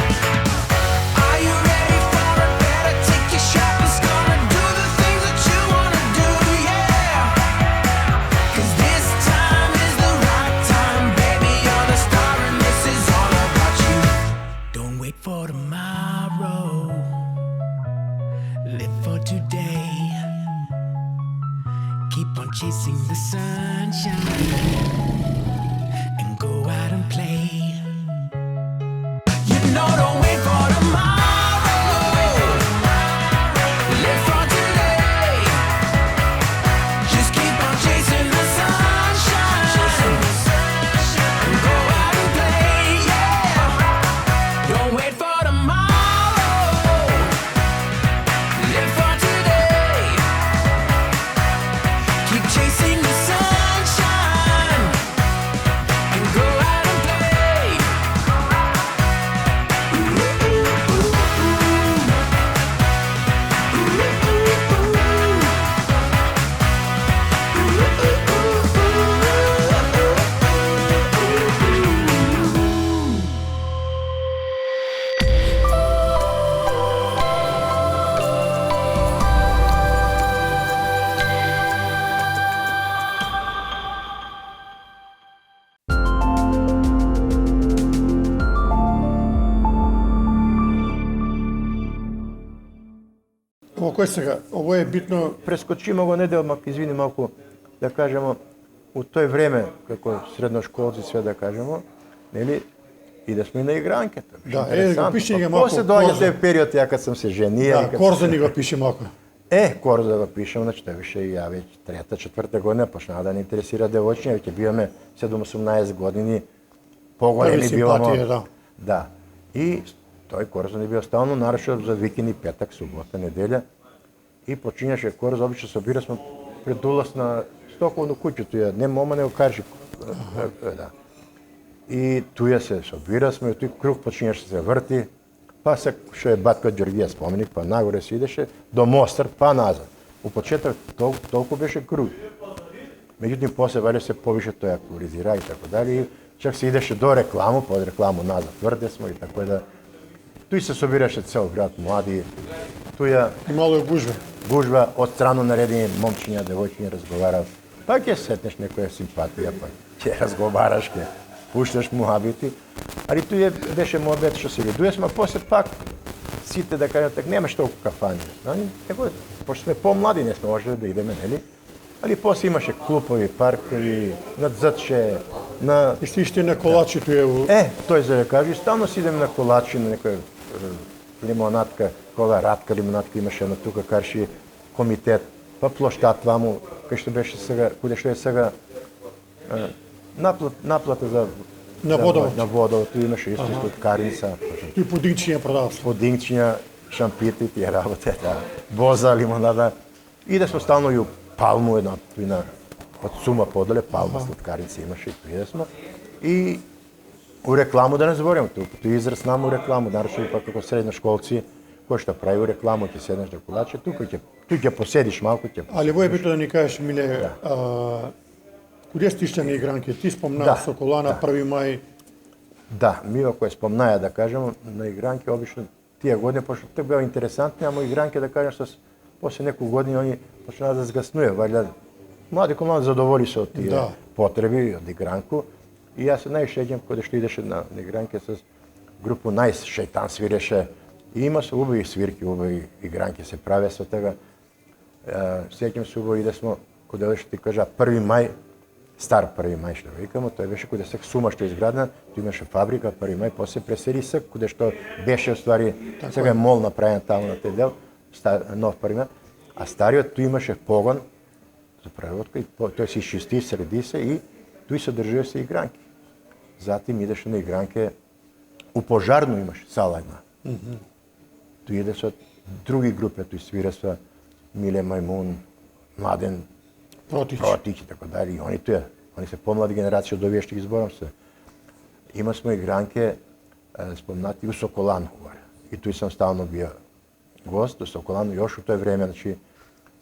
Are you ready for it? Better take your shot. It's gonna do the things that you wanna do, yeah. 'Cause this time is the right time, baby. You're the star and this is all about you. Don't wait for tomorrow. Live for today. Keep on chasing the sunshine and go out and play. You know, don't wait for tomorrow. Live for today. Just keep on chasing the sunshine and go out and play, yeah. Don't wait for tomorrow. Live for today. Keep chasing the sunshine and go out and play. Ово кој сега, ово е битно, Прескочимо го неделмак, извини малку, да кажемо, у тој време, како средношколци све да кажемо, нели, и да сме на игранката. Да, го пише ги малку После доаѓа Корза. тој период, ја кад сам се женија. да, Корза ни го пише малку. Корза да го пишем, значи тоа беше и ја веќе трета, четврта година почнаа да ни интересира девојчиња, веќе биваме 7-18 години, поголеми Први бивamo. симпатија, да. Да. И тој Корза ни бил стално нарушил за викенд, петак, субота, неделја. И почињаше Корза, обично собира сме пред улаз на Стоковно куќето, ја не мома него кажи. Да. И туја се собира сме, тој круг почињаше да се врти, па се што е Батко Ѓоргија споменик, па нагоре се идеше до Мостар, па назад. У почеток толку беше круг. Меѓутоа после вале се повише тој актуализира и така дали. И чак се идеше до рекламу, па од рекламу назад врде сме и така да. Туј се собираше цел град млади. Туја И мало е гужва. гужва од страно наредени момчиња, девојчиња разговарав. Па ќе сетнеш некоја симпатија, па ќе разговараш, ќе пушташ муабити. Али тој беше муабет што се видуесме, а после пак сите да кажат так немаш толку кафани. Него пошто сме помлади не сме можеле да идеме, нели? Али после имаше клупови, паркови, на Дзъче, на И си иште на колачито е у... тој за да кажи, стално си идеме на колачи, на некоја лимонатка, кола Радка лимонатка имаше на тука карши комитет, па площад ваму, кај што беше сега, куде што е сега наплата за На водовод. На водовод, tu имаше исто од карица, Тој подинчиња продаваш. подинчиња, шампити, тие работе, да, боза, лимонада. Иде сме стално и у Палму, една тој на од Сума подоле, Палма сладкарица имаше и тој иде сме. И у рекламу да не заборавам, тој израз нам у рекламу, нарочно и пак како средношколци, кој што прави у рекламу, ќе седнеш да колаче, тука ќе поседиш малку, ќе. Али во е бито да ни кажеш, Миле, куде сте иште на игранки? Ти спомна Да, Соколана, 1 мај. Да, ми ако е спомнаја да кажем, на игранки обично тие години, пошто тоа беа интересантни, ама игранки да кажем после неколку години они почнаа да згаснуе, вајде млади команд задоволи се од тие Да. потреби од игранку. И јас се најшеќам кога што идеше на игранки со групу Најс, Шејтан свиреше. И има се убави свирки, убави игранки се праве со тега. Сеќам се убави иде смо кога што ти кажа 1 мај, стар 1 мај што викамо, тој беше кога се Сума што е изградена, тој имаше фабрика 1 мај, после пресери се кога што беше ствари сега е мол направен таму на тој дел, нов 1 мај, а стариот тој имаше погон за преработка и тој се изчисти, среди се и тој се држеше се игранки. Затим идеше на игранке, у пожарно имаше сала една. Тој иде со други групи, тој свира со Миле Мајмун, Младен Протич. Протич и така дали. И они се помлади генерација од овие што ги зборам се. Има сме игранке спомнати у Соколану. И тој сам стално бија гост у Соколану још у тој време, значи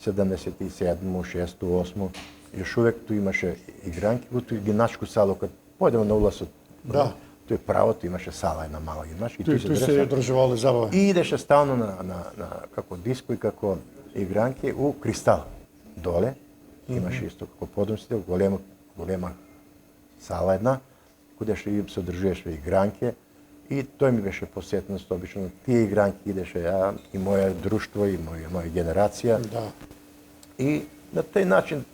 77, 6, 8, још увек тој имаше игранки, во тој гимнашку салу, кога појдемо на улазот. Да. Тој правото имаше сала една мала гимнашка. Тој се одржувале забава. И идеше стално на како диско и како игранки у Кристал. Доле имаше исто како подумците, голема сала една, каде што им се одржуваше игранки. И тој ми беше посетност, обично тие игранки идеше ја и моја друштво и моја генерација. Да. И на тој начин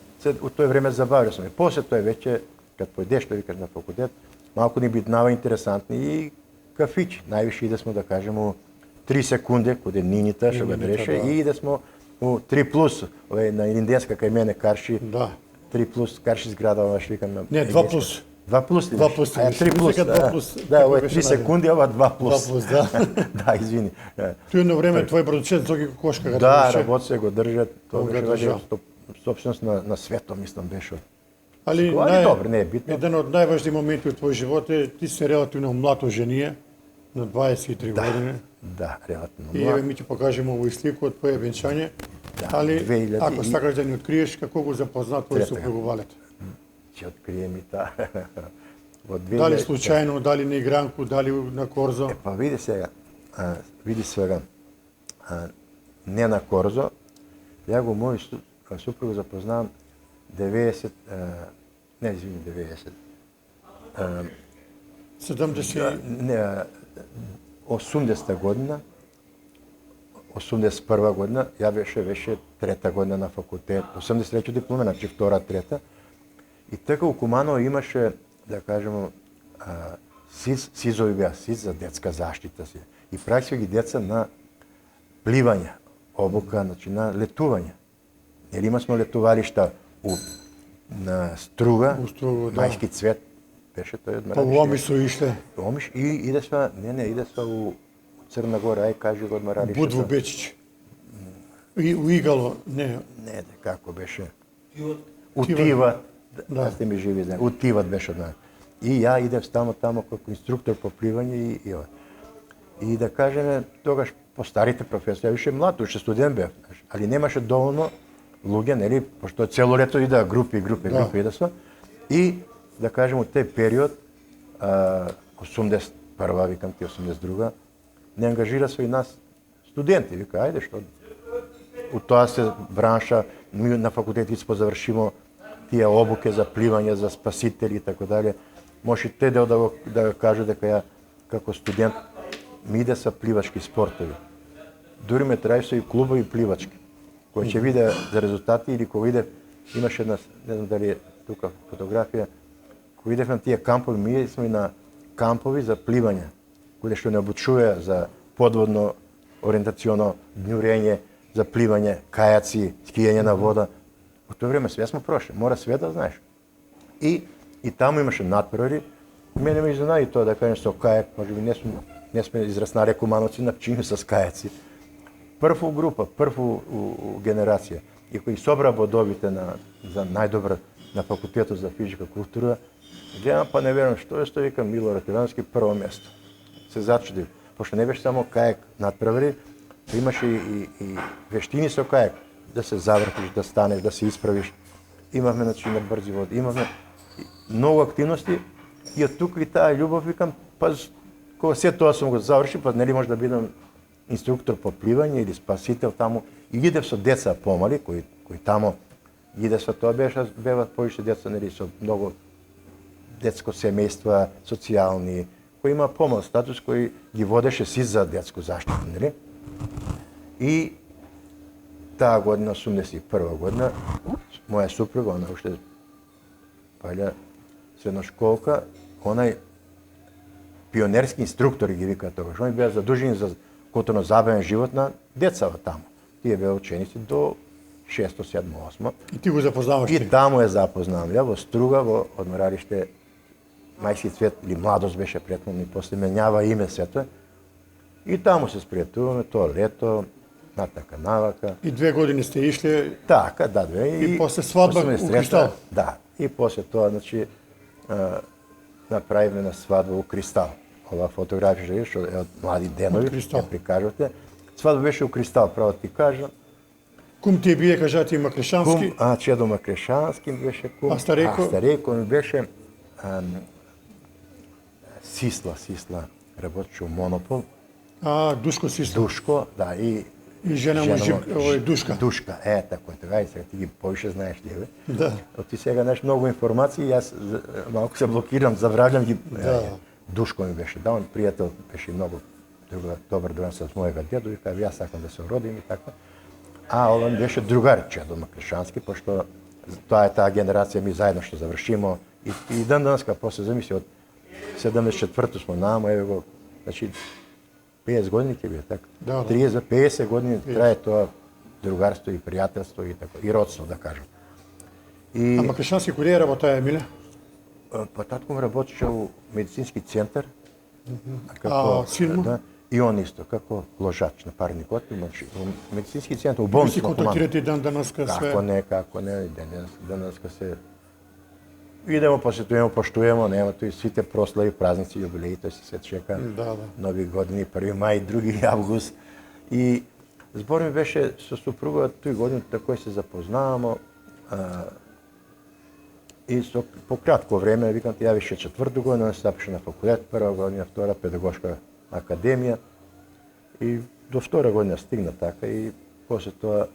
у тој време забавлja сме. После тој веќе, кад појдеш, што викаш на факултет, малку ни биднава интересантни и кафичи. Највише иде сме да кажемо 3 секунди, каде Нинита што го береше, и иде сме у 3+, на Индијанска кај мене карши. Да. 3+, карши зграда, ова што викам на... Не, 2+. 2+, ли? 2+, А, 3+, Мислека да. 2+, Да, ова е беше 3 секунди, ова 2+. 2+, да. Да, извини. Тој едно време твој продуцент Зоги Кокошка го Да, држеше. работи го држат, тоа Го беше држа. собственост на светот, мислам, беше. Али Али добро, не е битно. еден од најважни моменти од твој живот е ти се релативно млад женија на 23 години. Да, релативно И млад. еве ми ти покажеме овој слику од твое венчање. Да, Али 2000 ако и- сакаш да ни откриеш како го запозна твој Трета. супруг Валет. Ќе открием и та. Во Дали 2000 случајно, дали на игранку, дали на корзо. Па види сега, не на корзо, ја го мој супруг запознавам 90, не извини 90, 70 не, 80-та година, 81 година, ја беше трета година на факултет, 83 диплома, значи втора, трета. И така у Куманово имаше, да кажемо, СИЗови беа, СИЗ за детска заштита си. И правиха ги деца на пливање, обука, значи на летување. Или има сме летувалишта на Струга, У Струга, да. Мајски цвет, беше тој од Па во Омисо ишле, Омиш и иде сме, иде сме у Црна Гора, ај кажи го одмаралиште. Будво Бечич. И у Игало, не, Не, како беше? Утиват. Да, сте ми живи, знаеш. Утиват беше од нас. И ја идев стално тамо како инструктор по пливање и да кажеме, тогаш по старите професори, ја више млад, уште студент бев, знаеш, али немаше доволно луѓе, нели, пошто цело лето иде групи иде сме. И да кажеме у тој период 81 викам ти 82 не ангажира се и нас студенти, вика, ајде што у тоа се бранша, ми на факултетите позавршимо тие обуке за пливање, за спасители и така дале. Може те да го кажа дека ја како студент ми иде са пливачки спортови. Дури ме траеше и клубови пливачки, кои ќе виде за резултати или кога иде, имаше една, не знам дали е тука фотографија, кога идев на тие кампови, ми сме на кампови за пливање, кои што не обучува за подводно ориентационо днюрење, за пливање, кајаци, скијање на вода. Во тоа време све сме прошли, мора све да знаеш. И таму имаше надпревари. Мене ме изненади тоа да кажем со кајак, може би не сме израснали кумановци на пчини со кајаци. Прву група, прву генерација, и кои собра бодовите за најдобра на факултетот за физичка култура, гледам па не верувам што вика Милорад Ивановски прво место. Се зачудив, пошто не беше само кајак надпревари, имаше и вештини со кајак, да се завртиш, да станеш, да се исправиш. Имавме на брзи води, имавме многу активности и од тука и таа љубов, викам, па кога се тоа сум го завршил, па нели може да бидам инструктор по пливање или спасител таму. И идев со деца помали, кои таму идев со тоа, бева повише деца, нели, со многу детско семејства, социјални, кои има помал статус, кој ги водеше си за детско заштита, нели? И таа година, 81 година, моја супруга, она уште паѓа средношколка, онај пионерски инструктори ги викаат тогаш. Они беа задужени за културно-забавен живот на децава таму. Тие беа ученици до 6, 7, 8. И ти го запознаваш И таму ја запознавам. Ја во Струга, во одморалиште Мајски цвет или Младост беше претходно и после менјава име сето. И таму се спријатуваме тоа лето, натака навака. И 2 години сте ишле. Така, да, 2. И после свадба у Кристал. Да, и после тоа, значи, направивме на свадба у Кристал. Ова фотографија што е од млади денови, ја прикажувате. Свадба беше у Кристал, право ти кажам. Кум ти бие, кажати, Макрешански? Чедо Макрешански беше кум. А старејко? Старејко ми беше Сисла работеше у Монопол. Душко Сисла. Душко, да, и жена му Душка. Душка, така, сега ти ги повише знаеш ли, бе. Да. Ти сега знаеш многу информации, јас малку се блокирам, забравljam ги. Да. Душко ми беше, да, он пријател беше многу добар друг со мојега дедо, и кажа, јас сакам да се родим и така. Ова беше другар Чедо Макрешански, пошто тоа е таа генерација, ми заедно што завршимо. И данска, после замисли, од 74-то смо намо, еве го, значи, 50 години ќе биде така. Да. 30-50 години трае тоа другарство и пријателство и така, и родство, да кажам. А Макрешански кој работа, Емиле? Па татко ми работеше у медицински центар. Син му? Да, и он исто, како ложач на парни котли, значи, у медицински центар, у болница. Ви си контактирате данаска све? Како не, данаска се идемо, посетуваме, поштуваме, нема тој сите прослави, празници, јубилеи, тој се чека. Да. Нови години, 1 мај, 2 август. И збор ми беше со супруга тој година, тако се запознавамо. И по кратко време, викам ти, ја више 4-та година, се запише на факултет, 1 година, 2 педагошка академија. И до 2 година стигна така и после тоа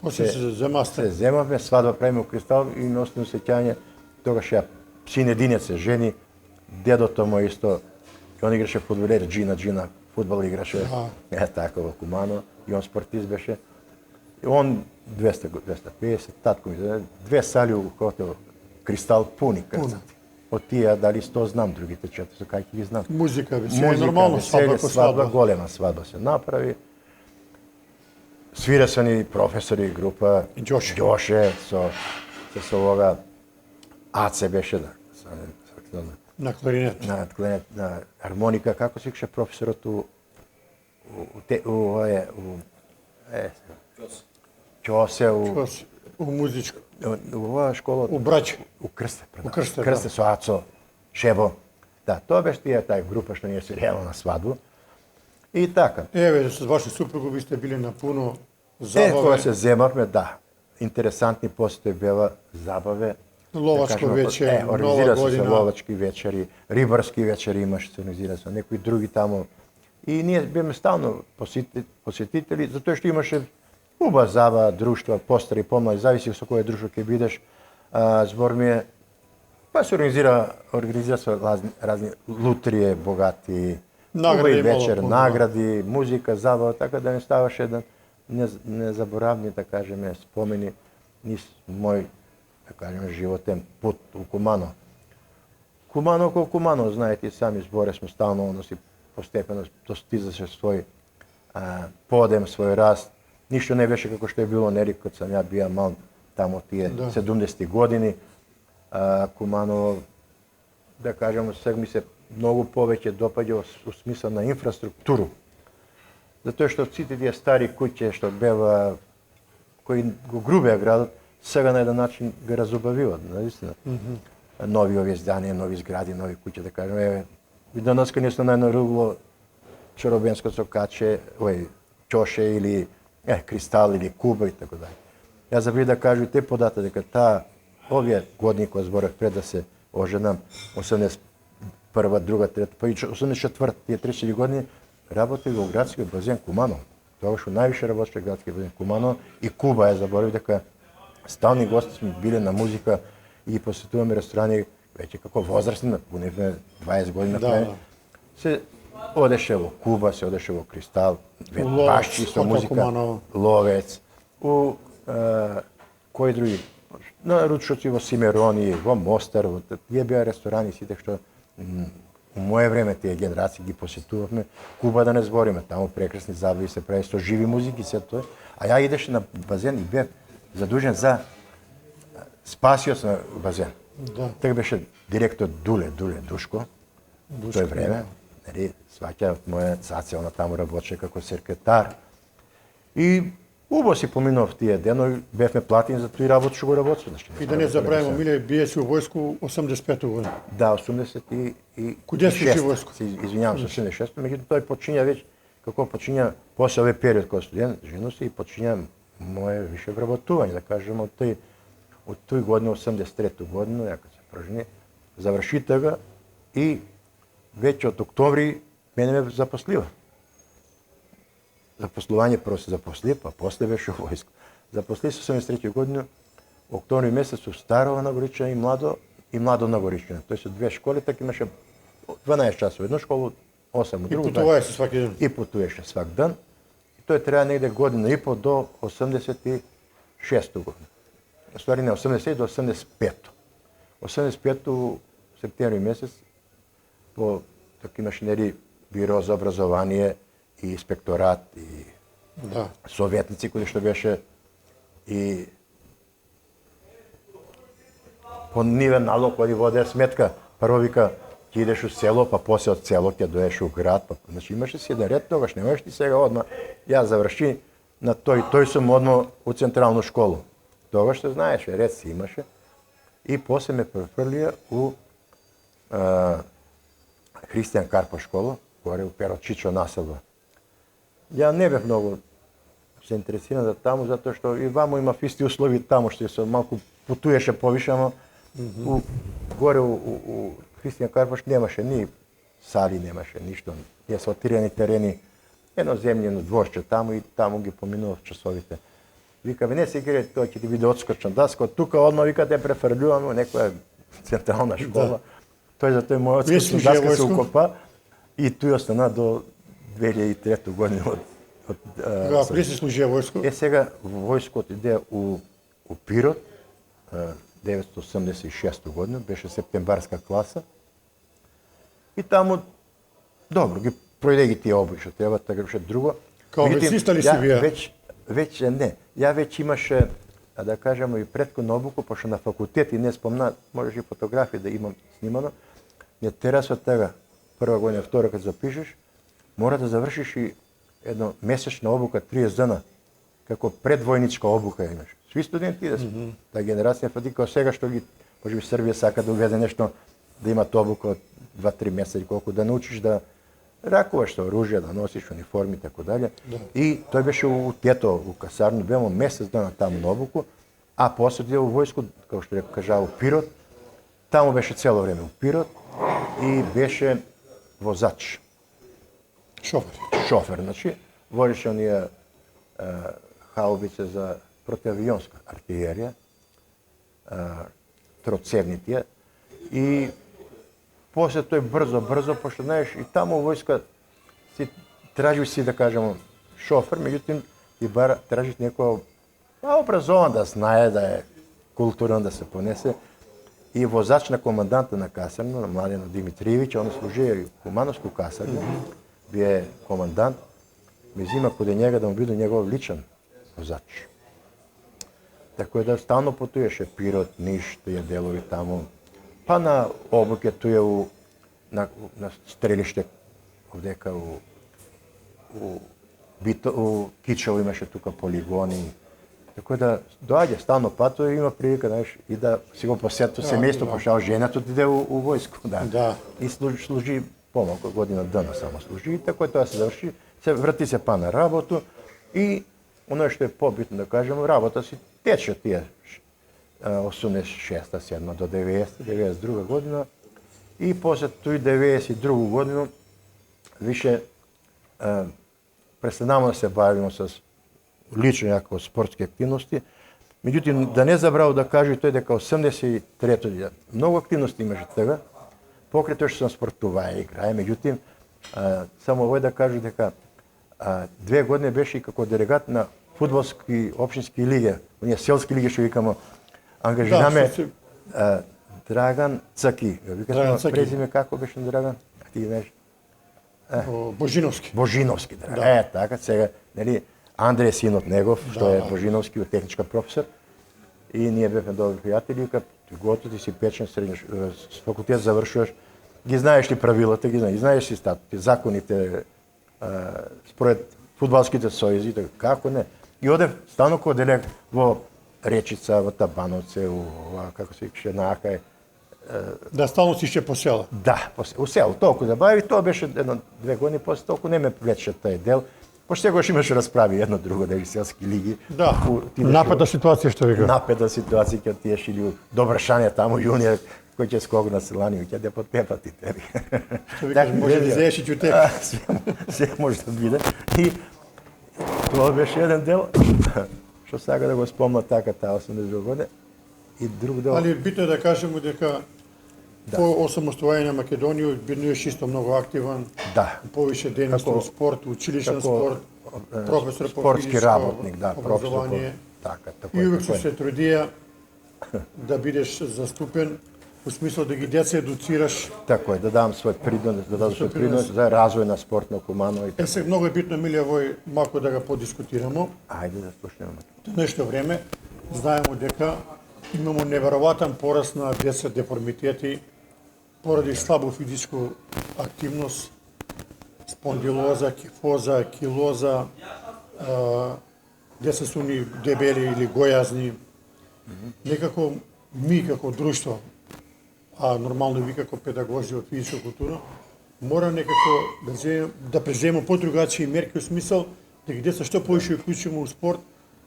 После се земавте. се земавме, свадба правиме у Кристал и ме остана сеќање. Тогаш ја син единец се жени, дедото му исто, он играше фудбалер, Джина, фудбал играше, така во Кумано, и он спортист беше. И он 200-250, татко ми даде, 2 сали у хотел Кристал пуни крцати. Од тие, дали 100 знам, другите 400, кај ги знам. Музика, се е нормално, свадба. Голема свадба се направи. Свира се ни професори, група, Ѓоше, со овога, Аце беше, да, на кларинет. На хармоника, како се викаше професорот у Ќосе, у музичко. У оваа школа. У Браќ. У Крсте, Крсте, со Ацо, Шебо. Да, тоа беше таа група што ние се реално на свадбу. И така. Еве, со ваши супругу ви сте били на пуно Кога забаве. се земавме, да. Интересантни посети беа забаве. Ловачко вечер, Нова организира се година. ловачки вечери, рибарски вечери имаше се организира со некои други таму. И ние беме стално посетители, затоа што имаше убава забава, друштва, постари, помлади, зависи со кое друштво ќе бидеш. Збор ми е, па се организира со разни лутрije, богати, Награди убави имало вечер, puno, награди, музика, забава, така да не ставаше еден незаборавни, да кажеме, спомени низ мој, да кажеме, животен пут у Куманово. Куманово како Куманово, знаете и сами, зборе сме стално, оно си постепено достизаше свој подем, свој раст. Ништо не беше како што е било нели кога сам ја бија мал тамо тие 70-ти години. Куманово, да кажеме, сега ми се многу повеќе допаѓа у смисла на инфраструктуру. Затоа што сите тие стари куќи што беа, кои го грубеа градот, сега на еден начин го разубавиват, наистина. Нови овие зданија, нови згради, нови куќи, да кажеме. И денеска ние сме на едно ругло Чоробенско со Каче, Чоше или Кристал или Куба и така дале. Јас забрав да кажу и те податоци дека овие години кои зборев пред да се оженам, 81-а, друга, трета, па и 84-та, тие 3-4 години работех во градскиот базен Куманово. Тогаш највише работеше градскиот базен Куманово и Куба, ја заборав дека стални гости сме биле на музика и посетуваме ресторани веќе како возрастни, пуневме 20 години напред. Се одеше во Куба, се одеше во Кристал, башчи со музика, Ловец, у кои други, на ручоци во Симерони, во Мостар, тие беа ресторани сите што у моје време тие генерации ги посетувавме. Куба да не збориме, таму прекрасни забави се прави со живи музики, се тоа. А ја идеше на базен и бев задужен за спасиот на базен. Така беше директор Дуле Душко, тој време. Нели, сваќа моја цаца, она таму работеше како секретар. И убаво си поминав тие денови, бевме платени за тој работ што го работеше. И да не забравимо, Миле, бие си у војску 85 година. Да, 86. Куде служи војско? Извинјавам се, 86, меѓутоа тој почиња веќе, како почиња после овој период кога студент, жено се и почиња моје више вработување, да кажеме, од тој година, 83 година, ја кога се прожени, заврши тога и веќе од октомври мене ме запослива. Запослување прво се запосли, па после беше војско. Запосли се 83 година, октомври месец у Старова Нагоричина и Младо Нагоричина. Тој се две школи, така имаше 12 часови, една школа, 8 у друга. И путуваше сваки ден. И путуваше свак ден. И тој треба негде година и по до 86 година. Ствари не 80 до 85. 85 септември месец по така имаше нели биро за образование и инспекторат и советници кои што беше и по нивен налог кои воде сметка. Прво вика ти идеш у село, па после од село ќе доеш у град, па значи имаше си еден ред, тогаш немаш ти сега одма. Ја заврши на тој сум одма у централну школу. Тогаш што знаеше, ред си имаше. И после ме префрлија у Христијан Карпа школа, горе у Перо Чичо населба. Ја не бев многу се интересиран за таму, затоа што и ваму има исти услови таму, што се малку путуеше повише, ама горе у Христијан Карпаш немаше ни сали, немаше ништо, не асфалтирани терени, едно земјено дворче таму и таму ги поминував часовите. Вика, не се играј, тој ќе ти биде одскочна даска, од тука одма вика те префрлюваме во некоја централна школа. Тој за тој мој одскочна даска се укопа и тој остана до 2003 година од Кога си служија војско? Сега војскот иде у Пирот, 986 година, беше септембарска класа. И таму, добро, ги пројде ги тие обуки што треба, така беше друго. Као медициста ли си вие? Веќе не. Ја веќе имаше, да кажемо, и претходна обука, пошто на факултет и не спомна, можеш и фотографии да имам снимано, не терасва тега, прва година, втора кога запишеш, мора да завршиш и една месечна обука, 30 дена, како предвојничка обука имаш. Сви студенти да се, та генерација фати као сега што ги, може би Србија сака да уведе нешто, да имат обука од 2-3 месеци, колку да научиш да ракуваш со оружје, да носиш униформи и така дале. И тој беше у Тето, у касарно, беамо месец дена таму на обуку, а после отиде у војско, како што кажа, у Пирот. Таму беше цело време у Пирот и беше возач. Шофер, значи, водеше оние хаубице за противавионска артилерија, troцевните. И после тој брзо, пошто знаеш, и таму у војска си тражиш си, да кажемо, шофер, меѓутоа ти бара тражиш некој образован да знае, да е културен, да се понесе. И возач на команданта на касарна, на Младено Димитриевич, он служи и Кумановску касарна, бие командант, ме зима коде njega да му биде негов личен возач. Така да стално путуеше Пирот, Ниш, тие делови таму, па на обуке туе на стрелиште, овдека у Кичево имаше тука полигони. Така да доаѓа стално патува и има прилика, знаеш, и да си го посетува семејство, пошто жената иде у војско, да. И служи помалку, година дана само служи, и така тоа се заврши, се врати се па на работу и оно што е побитно да кажем, работа си тече тие 86-та, 7 до 90-та, 92 година и после тој 92 година више престанаваме да се бавиме с лично някакво спортски активности. Меѓутоа, да не забрав да кажу и тој дека 83-то година многу активности имаше тега, покрај тоа што сам спортува и играе, меѓутоа, само овој да кажу дека 2 години беше и како делегат на фудбалски општински лиги, оние селски лиги што викамо, ангажираме Драган Цаки. Викаме презиме како беше Драган? Ти знаеш? Божиновски. Божиновски, да. Така, сега, нели, Андреј синот негов, што е Божиновски, техничка професор, и ние бевме добри пријатели, вика, готов ти си печен средно, с факултет завршуваш, ги знаеш ли правилата, ги знаеш си статути, законите, според фудбалските сојузи, така, како не. И одев стано кој делег во Речица, во Табановце, како се викаше, на Акај. Да, стално си ще по села. Да, у село, толку забави, тоа беше 1-2 години, после толку не ме влече тај дел. Пошто сегаш имаше разправи едно друго, дали селски лиги. Да, напета ситуација што вика. Напета ситуација ќе тиеш или добршање таму јунија кој ќе скогна селани, ќе да потепати тебе. Што викаш, може да изееш и ќе утепи. Се може да биде. И тоа беше еден дел што сака да го спомна така таа 82 година. И друг дел. Али битно е да кажеме дека по осамостојање на Македонија биднеш исто многу активен. Да. Повише дејности во спорт, училишен спорт, професор по спортски физичко работник, да, образование. Така, И увек се трудија да бидеш заступен, во смисла да ги деца едуцираш. Така е, да дам свој принос, за развој на спорт на Куманово и така. Се многу е битно, Милија, овој малку да го подискутирамо. Ајде да слушнеме. Нешто време знаеме дека имамо неверојатен пораст на деца деформитети поради слабо физичко активност, спондилоза, кифоза, килоза, деца се уни дебели или гојазни. Некако ми како друштво, а нормално и ви како педагози од физичка култура, мора некако да преземемо подругачи мерки во смисол дека деца што повише уклучиме у спорт,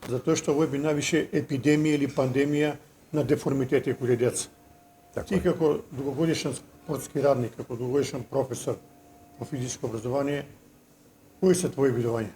затоа што овој би највише епидемија или пандемија на деформитети кај деца. Ти како дугогодишен спортски радник, како дугогодишен професор по физичко образование, кои се твои видувања?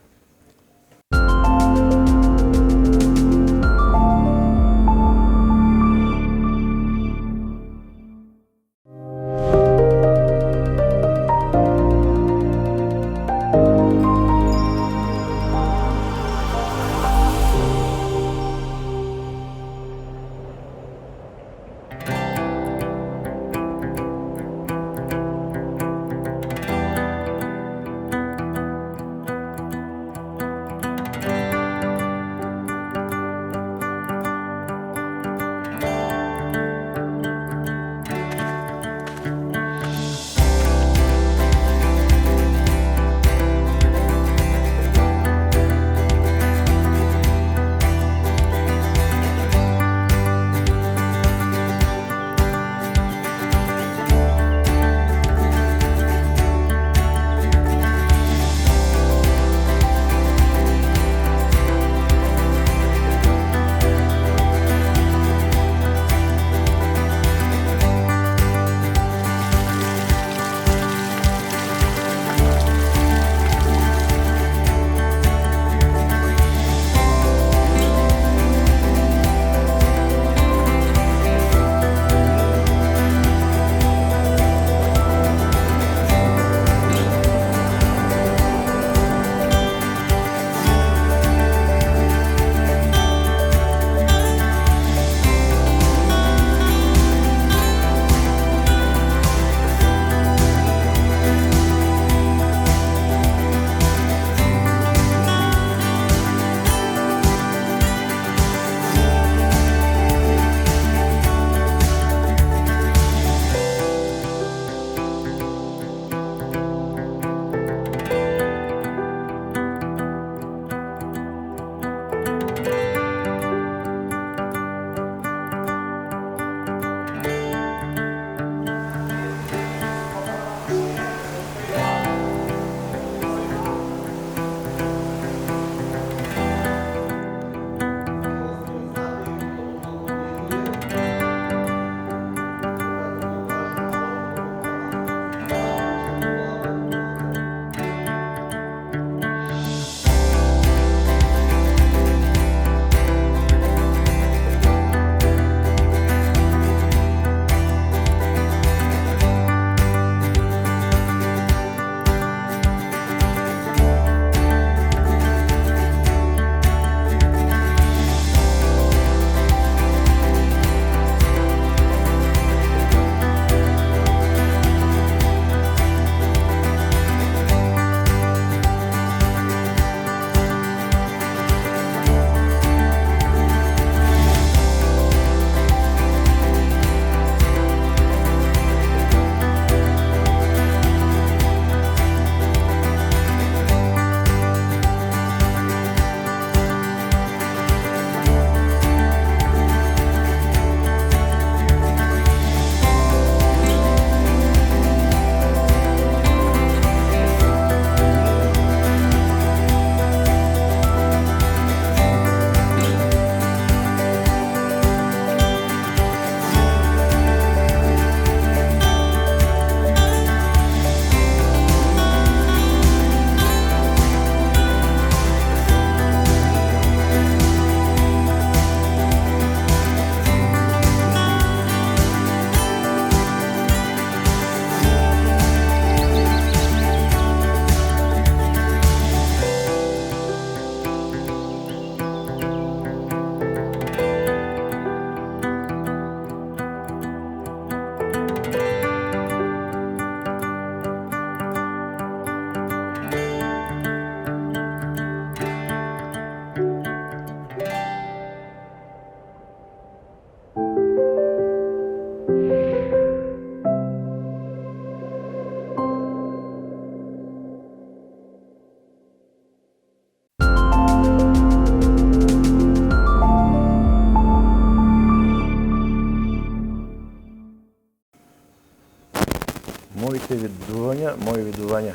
мои видувања,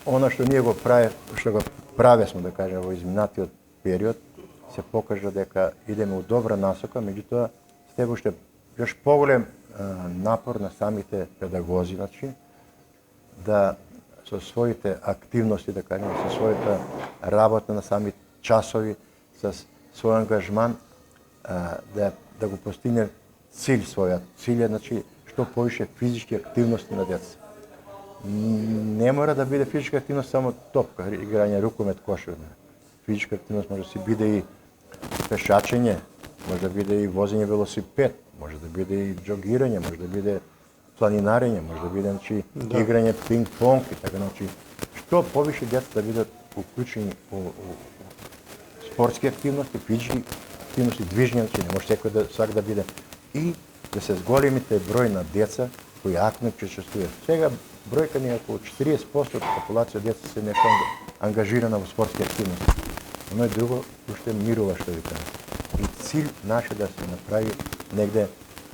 она што ние го праве сме, да кажем, во изминатиот период, се покажа дека идеме у добра насока, меѓутоа треба уште још поголем напор на самите педагози, значи, да со своите активности, да кажем, со својата работа на сами часови, со свој ангажман, да го постигне својот cilj е, значи, што повише физички активности на деца. Не мора да биде физичка активност само топка, играње рукомет, кошарка. Физичка активност може да си биде и пешачење, може да биде и возење велосипед, може да биде и джогирање, може да биде планинарење, може да биде, значи, играње пинг-понг и така, значи, што повише деца да бидат уклучени у спортски активности, физички активности, движење, значи, не може секој да свак да биде, и да се зголемите број на деца кои активно учествуваат. Сега бројка ни е околу 40% од популација деца се некој ангажирана во спортски активности. Оно е друго, уште мирува, што ви кажам. И cilj наш е да се направи негде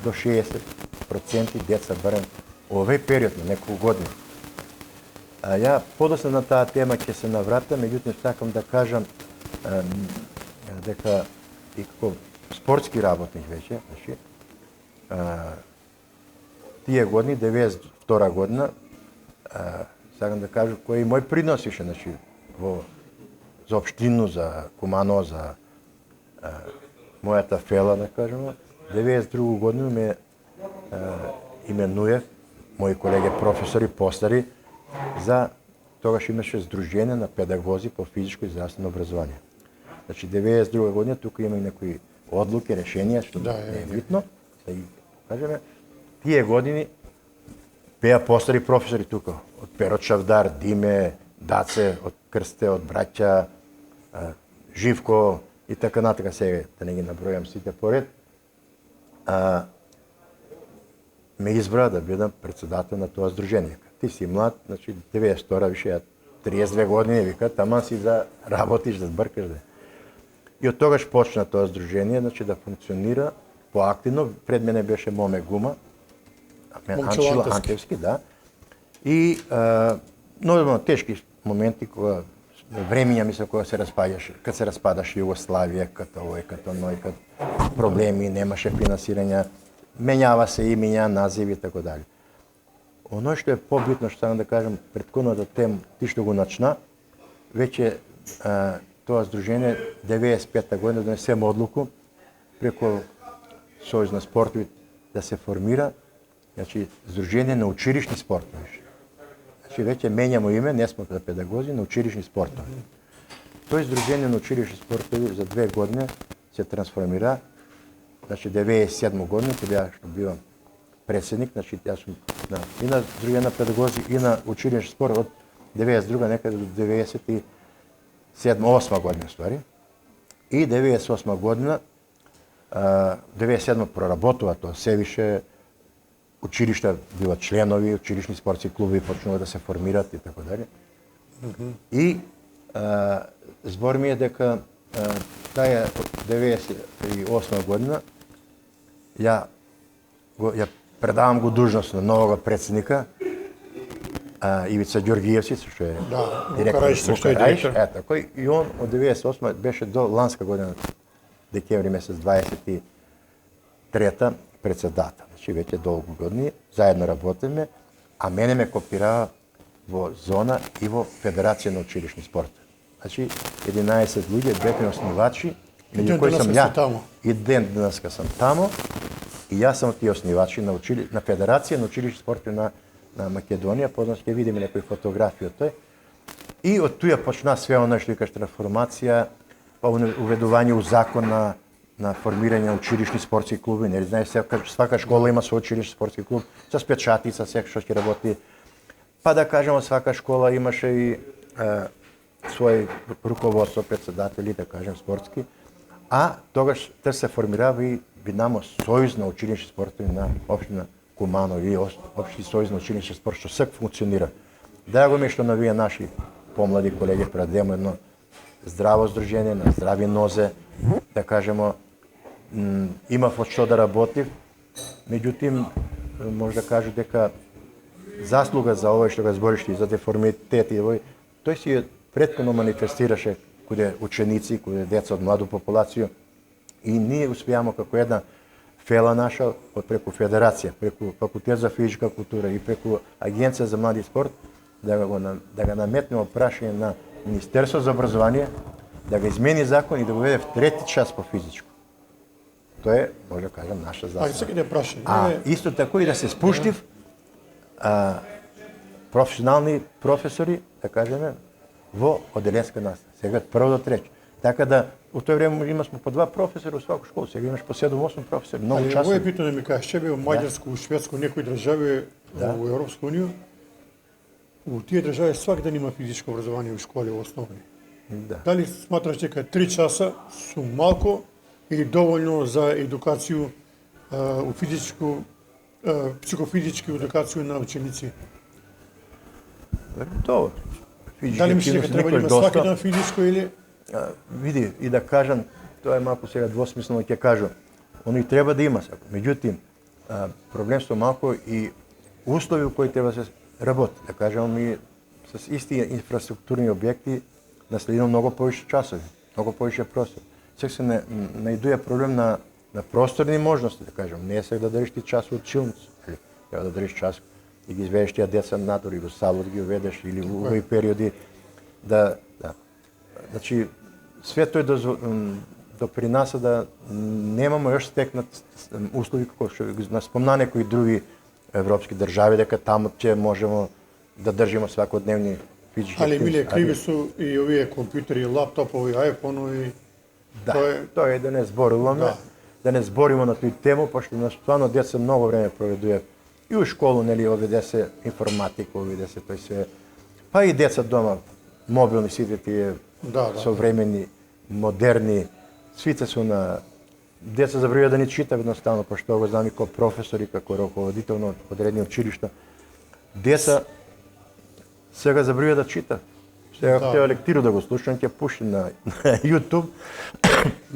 до 60% деца барем овој период на неколку години. Ја подоцна на таа тема ќе се навратам, меѓутоа сакам да кажам дека и како спортски работник веќе, значи, тие години, 92 година, сакам да кажам кој мој принос ише, значи, за општину, за Куманово, за мојата фела, да кажем. 92 година ме именуе мои колеги професори, постари, за тогаш имаше Сдружение на педагози по физичко и здравствено образование. Значи, 92 година, тука има и некои одлуки, решенија, што не е битно, да ги кажеме. Тие години беа постари професори тука, од Перо Чавдар, Диме, Даце, од Крсте, од браќа, Живко и така натака, сега да не ги набројам сите поред. Ме избра да бидам председател на тоа сдружение. Ти си млад, значи 92 више, 32 години, вика, таман си да работиш, да збркаш. Да. И од тогаш почна тоа сдружение, значи да функционира поактивно. Пред мене беше Моме Гума, Анчило Антевски, да. И нормално тешки моменти кога времења, мислам, кога се распадаше, кога се распадаше Југославија, като овој, като ној, като проблеми, немаше финансирање, менјава се имења, називи и така дали. Оно што е побитно, што сакам да кажам, претходната тема, ти што го начна, веќе тоа сдружение 95-та година донесем одлуку преку Сојуз на спортови да се формира, значи, Сдружение на училишни спортови. Значи, веќе менјамо име, не сме педагози, на училишни спортови. Тој Сдружение на училишни спортови за 2 години се трансформира. Значи, 97 година, кога што бивам председник, значи, јас сум и на Сдружение на педагози, и на училишни спорт од 92 некаде до 97-8 година, ствари. И 98 година, 97 проработува тоа, се више училишта биват членови, училишни спортски клубови почнуваат да се формират и така дали. И збор ми е дека таа 98 година ја предавам го длжност на нового председника Ивица Ѓоргиевски, што е директор на Букараиш. Ето, и он од 98 беше до ланска година, декември месец 23-та, председател. Значи, веќе долго години, заедно работиме, а мене ме копирава во зона и во Федерација на училишни спорт. Значи, 11 луѓе, 2 основачи, меѓу кои сум ја. И ден денеска сам тамо, и јас сум тие основачи на Федерација на училишни спорти на Македонија, позна ќе видиме некои фотографии од тој. И од туја почна све оно што викаш трансформација, уведување у закон на формирање на училишни спортски клуби. Не знаеш, свака школа има свој училишни спортски клуб, со печатица, секој што ќе работи. Па да кажеме, свака школа имаше и свој руководство, председатели, да кажем, спортски. А тогаш се формирава и виднамо Сојуз на училишни спортови на општина Куманово и Општи сојуз на училишни спорт, што сак функционира. Драго ми е што на вие наши помлади колеги предадемо едно здраво сдружение, на здрави нозе, да кажемо, имав од што да работив, меѓутим, може да кажу дека заслуга за овој што го збориш ти, за деформитет и овој, тој си ја претходно манифестираше каде ученици, каде деца од младу популација и ние успеаме како една фела наша од преку федерација, преку факултет за физичка култура и преку агенција за млади спорт да го наметнеме прашање на Министерство за образование да го измени закон и да го веде в трети час по физичко. Тоа е, може да кажам, наша заслуга. сега да прашање. А исто тако и да се спуштив професионални професори, да кажеме, во оделенска настава. Сега од прво до трети. Така да, у тој време имавме по 2 професори во свака школа, сега имаш по 7-8 професори, многу Ово е часови. питано да ми кажеш, че бе во Маѓарско, у Шведско, некои држави во Европска унија, у тие држави свак ден има физичко образование во школи во основни. Да. Дали сматраш дека 3 часа су малку или доволно за едукацiju у физичку, психофизичку едукацiju на ученици? Тоа. Дали мислиш дека треба да има сваки ден физичко или? Види, и да кажам, тоа е малку сега двосмислено ќе кажам. Оно и треба да има сако. Меѓутоа, проблем со малку и услови во кои треба да се работи. Да кажам, ми с исти инфраструктурни објекти наследимо многу повеќе часови, многу повеќе простор. Сега се најдуја проблем на просторни можности, да кажам. Не е сега да држиш ти час од училница, или треба да држиш час и ги изведеш тие деца надвор и во салот ги уведеш или во овој периоди да. Значи, све тој допринася да немаме još стекнат услови како што ги спомна некои други европски држави, дека таму ќе можеме да држиме свакодневни физички Али Миле, активности. криви су и овие компјутери, лаптопови, ајфонови. Да, Тоа тоа е да не зборуваме, да не збориме на тој тему, пошто на стварно деца многу време проведува и у школу, нели, овде се информатика, овде се тој се, па и деца дома, мобилни сите тие современи, модерни, свите су на деца забравија да не читат едноставно, пошто го знам и како професор и како раководител на одредени училишта. Деца сега забравија да читат. Сега ќе лектиру да го слушам, ќе пушти на YouTube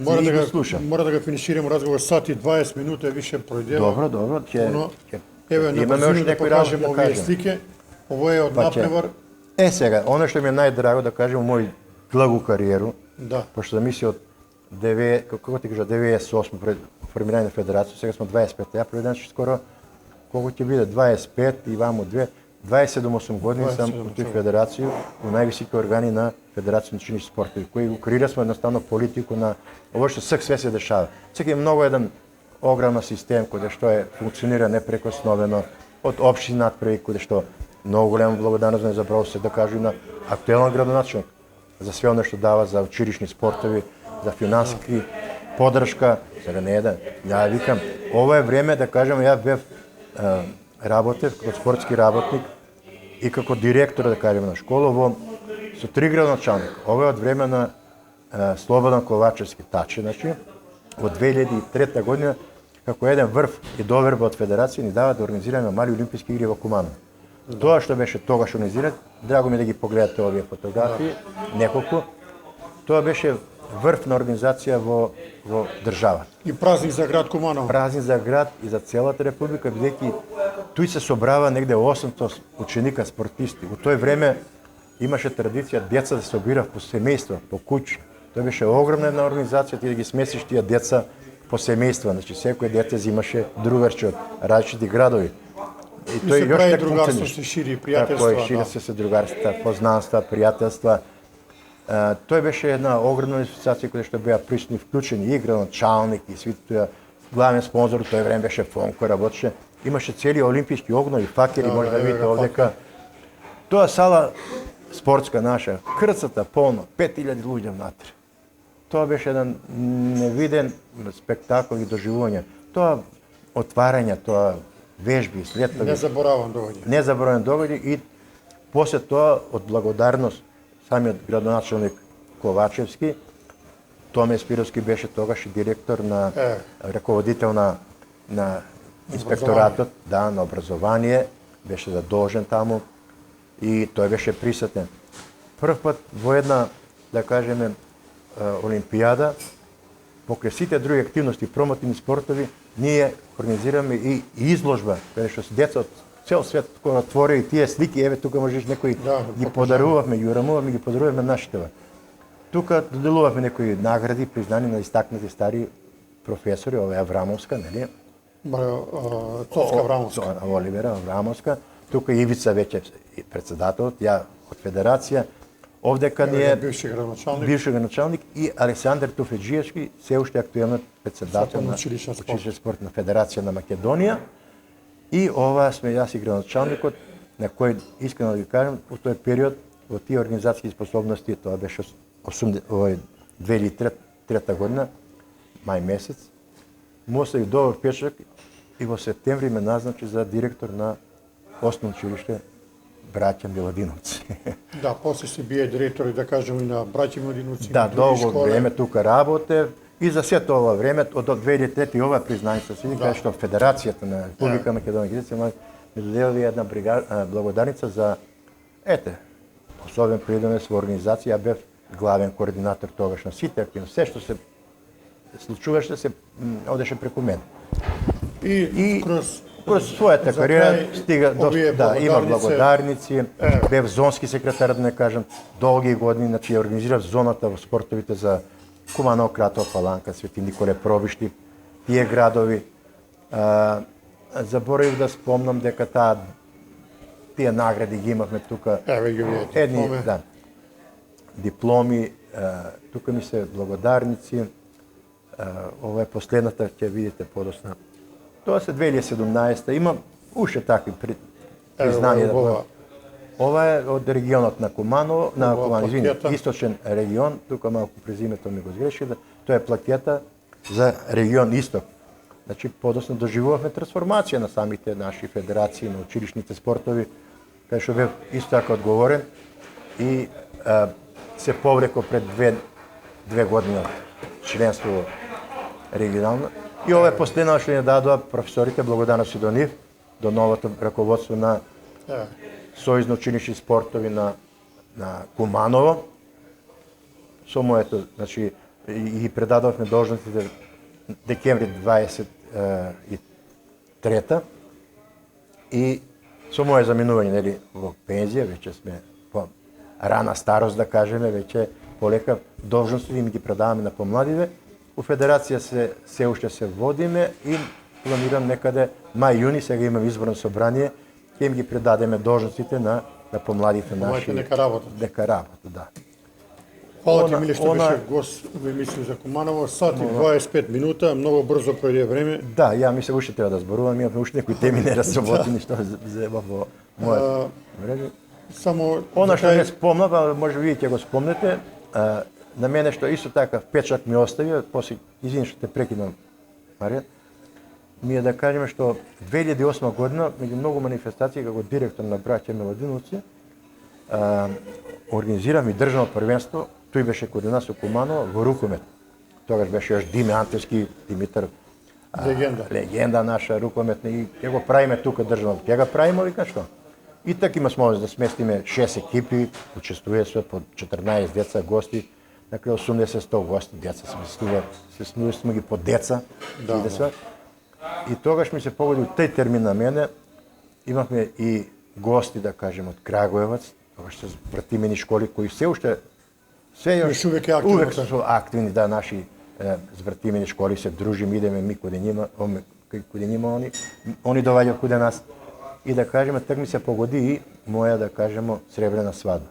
и го слушам. Мора да го финишираме разговор сат и 20 минути више пројдева. Добро, ќе еве на брзина да покажеме овие слики. Ово е од напревар. Сега, оно што ми е најдраго да кажем мој длгу кариеру, пошто замисли од 98 пред формирање на федерација, сега сме 25, ја проведенше скоро колку ќе биде 25 и ваму 27-8 години сам у тој федерација, у највисоки органи на Федерација на ученички спортови, кои го креирасме едноставно политику на ово што све се дешава. Сега е многу еден огромен систем кој што функционира непрекосновено од општини надпреки, кој што многу голема благодарност не забравам се да кажу на актуелен градоначелник за све оно што дава за училишни спортови, за финансиски поддршка. Сега не е да ја викам, ова е време да кажем ја бев работев како спортски работник и како директор да кажем на школа со 3 градоначалник. Ова е од време на Слободан Ковачевски Тачи, значи од 2003 година како еден врв и доверба од федерација ни дава да организираме мали олимписки игри во Куманово. Тоа што беше тогаш организиран, драго ми да ги погледате овие фотографии, неколку. Тоа беше врв на организација во државата. И празник за град Куманово. Празник за град и за целата република, бидејќи туј се собрава негде 800 ученика, спортисти. Во тој време имаше традиција деца да се собира по семејства, по куќи. Тоа беше огромна една организација, ти да ги смесиш тие деца по семејства, значи секој дете имаше другарче од различити градови. И тој се прави другарство, се шири пријателства. Така е, шири се другарства, познанства, пријателства. Тој беше една огромна организација која што беа присутни вклучени и градоначалник и сите тоа. Главен спонзор тој време беше Фонко, работеше. Имаше цели олимписки огнови, факели, може да видите овдека. Тоа сала спортска наша, крцата полно, 5000 луѓе внатре. Тоа беше еден невиден спектакл и доживување. Тоа отварање, тоа вежби, слетови. Незаборавен догаѓај и после тоа од благодарност самиот градоначелник Ковачевски, Томе Спировски беше тогаш и директор на раководител на инспекторатот, на образование, беше задолжен таму и тој беше присутен. Прв пат во една, да кажеме, олимпијада, покрај сите други активности, промотивни спортови, ние организираме и изложба, каде што деца од цел свет кои отвори и тие слики, еве тука можеш некои Да, ги подарувавме, ги урамувавме, ги подарувавме нашите. Тука доделувавме некои награди, признани на истакнати стари професори, ова е Аврамовска, нели? Цоцка Аврамовска. Оливера Аврамовска. Тука Ивица веќе председателот, ја од федерација. Овдека ни е Бивши градоначалник. бившиот началник и Александар Туфеджиевски, се уште актуелен председател на училишен спорт. училишен спортна федерација на Македонија. И ова сме јас и градоначалникот, на кој искрено да ви кажам, во тој период, во тие организацијски способности, тоа беше 2003 година, мај месец, му остави добар печак и во септември ме назначи за директор на Основно училиште Браќа Миладиновци. Да, после си бие директор, да кажем, и на Браќа Миладиновци. Да, и други долго школи. време тука работе и за сето ова време, од 2003 и ова признание се сини, каде што Федерацијата на Република Македонија ми додели една благодарница за, особен придонес во организација, ја бев главен координатор тогаш на сите активности, се што се случуваше се одеше преку мене. И Кроз својата за кариера крај, стига до овие има благодарници, благодарници, бев зонски секретар, да не кажам, долги години, значи ја организирав зоната во спортовите за Куманово, Кратово, Паланка, Свети Николе, Пробишти, тие градови. Заборавив да спомнам дека тие награди ги имавме тука. Еве ги овие Едни, дипломи. да, дипломи, тука ми се благодарници, ова е последната, ќе видите подосна. Тоа се 2017, има уште такви признанија. ова. Ова е од регионот на Куманово, плакета. источен регион, тука малку презимето ми го сгреши, тоа е плакета за регион Исток. Значи, подосно доживувавме трансформација на самите наши федерации, на училишните спортови, кај што бев исто така одговорен и се повлеко пред две години од членство регионално. И ова е последно што ни дадоа професорите, благодарности до нив, до новото раководство на Сојузно училишни спортови на Куманово. Со моето, значи, и предадовме должностите декември 23-та и со моје заминување, нели, во пензија, веќе сме по рана старост, да кажеме, веќе полека должностите им ги предаваме на помладиве. У федерација се уште се водиме и планирам некаде мај-јуни, сега имам изборно собрание, ќе им ги предадеме должностите на помладите наши. Нека работат. Дека работат, да. Фала ти, Миле, што беше гост во емисија за Куманово. Сат и 25 минута, многу брзо пројде време. Да, ја мислам уште треба да зборувам, имаме уште некои теми неразработени што зема во мојата мрежа. Само Она што не спомнав, а може вие ќе го спомнете, на мене што исто така печат ми остави, после извини што те прекинам, Марија, ми е да кажеме што 2008 година, меѓу многу манифестации како директор на Браќа Миладиновци, организиравме државно првенство, тој беше код нас у Куманово во рукомет. Тогаш беше још Диме Антевски, Димитар, легенда наша рукометна, и ќе го правиме тука државно. Ќе го правиме, вика што? И така има можност да сместиме 6 екипи, учествува се по 14 деца гости, на крај 80-100 гости, деца сме ги по деца. Да. И тогаш ми се погоди тој термин на мене, имавме и гости, да кажем, од Крагуевац, тогаш се вратимени школи кои се уште увек се активни, да, наши звртимени школи се дружиме, идеме ми каде нима, они доаѓаат каде нас. И да кажеме, так ми се погоди и моја, да кажемо, сребрена свадба.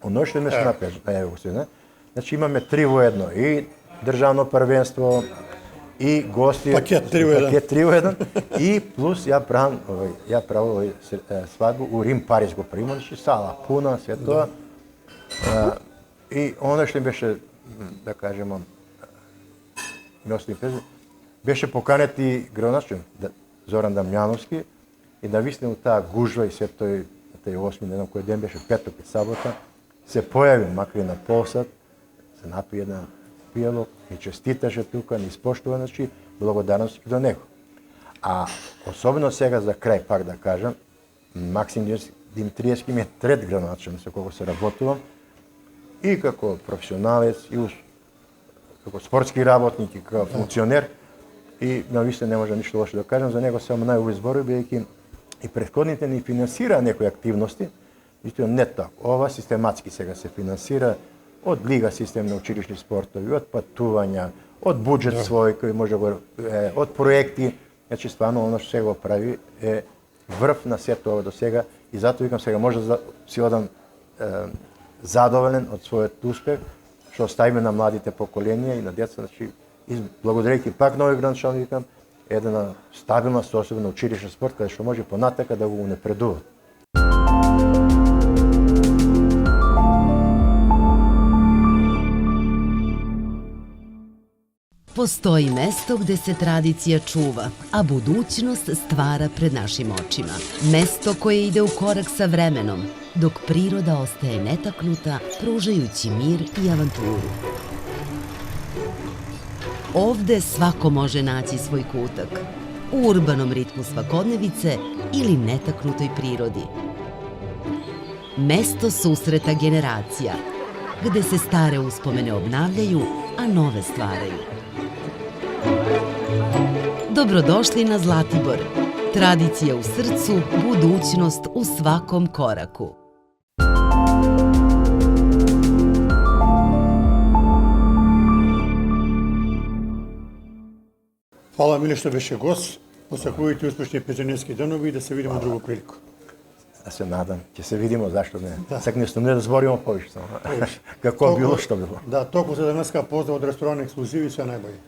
Оно што ме снапе, значи имаме 3 во 1, и државно првенство, и гости, пакет 3 во 1, и плюс ја правам свадбу у Рим, Париз го примам, значи сала пуна, све тоа. И оно што беше, да кажемо, беше поканет и градоначалник Зоран Дамјановски и да висне у таа гужва и се тој 8 ден, кој ден беше петок и сабота, се појави макар и на полсат, се напи една пијалок, и честиташе тука, ни испоштува, значи, благодарност до него. А особено сега за крај, пак да кажам, Максим Димитриевски ми е трет градоначалник со кого се работувам, и како професионалец, и како спортски работник, и како функционер, и навистина не може ништо лошо да кажем за него, само најубави зборови, бидејќи и претходните ни финансира некои активности, меѓутоа не така. Ова систематски сега се финансира од лига систем на училишни спортови, од патувања, од буџет свој кој може да го од проекти. Значи стварно оно што се го прави е врв на сето ова до сега и затоа викам сега може да си одам задоволен од својот успех што оставиме на младите поколенија и на деца, значи и благодарејќи пак на овој гранчан викам една стабилна соособа на училишен спорт каде што може понатака да го унапредува. Postoji mesto gde se tradicija čuva, a budućnost stvara pred našim očima. Mesto koje ide u korak sa vremenom, dok priroda ostaje netaknuta, pružajući mir i avanturu. Ovde svako može naći svoj kutak, u urbanom ritmu svakodnevice ili netaknutoj prirodi. Mesto susreta generacija, gde se stare uspomene obnavljaju, a nove stvaraju. Dobrodošli na Zlatibor. Tradicija u srcu, budućnost u svakom koraku. Hvala Mile što беше гост. Посакувајте успешни пензионерски денови и да се видиме друга прилика. Да се надам, ќе се видимо, зашто не. Сак нешто не да збориме повеќе само. Како било, што било. Да, толку за денеска поздрав од ресторан Ексклузив и се најбоље.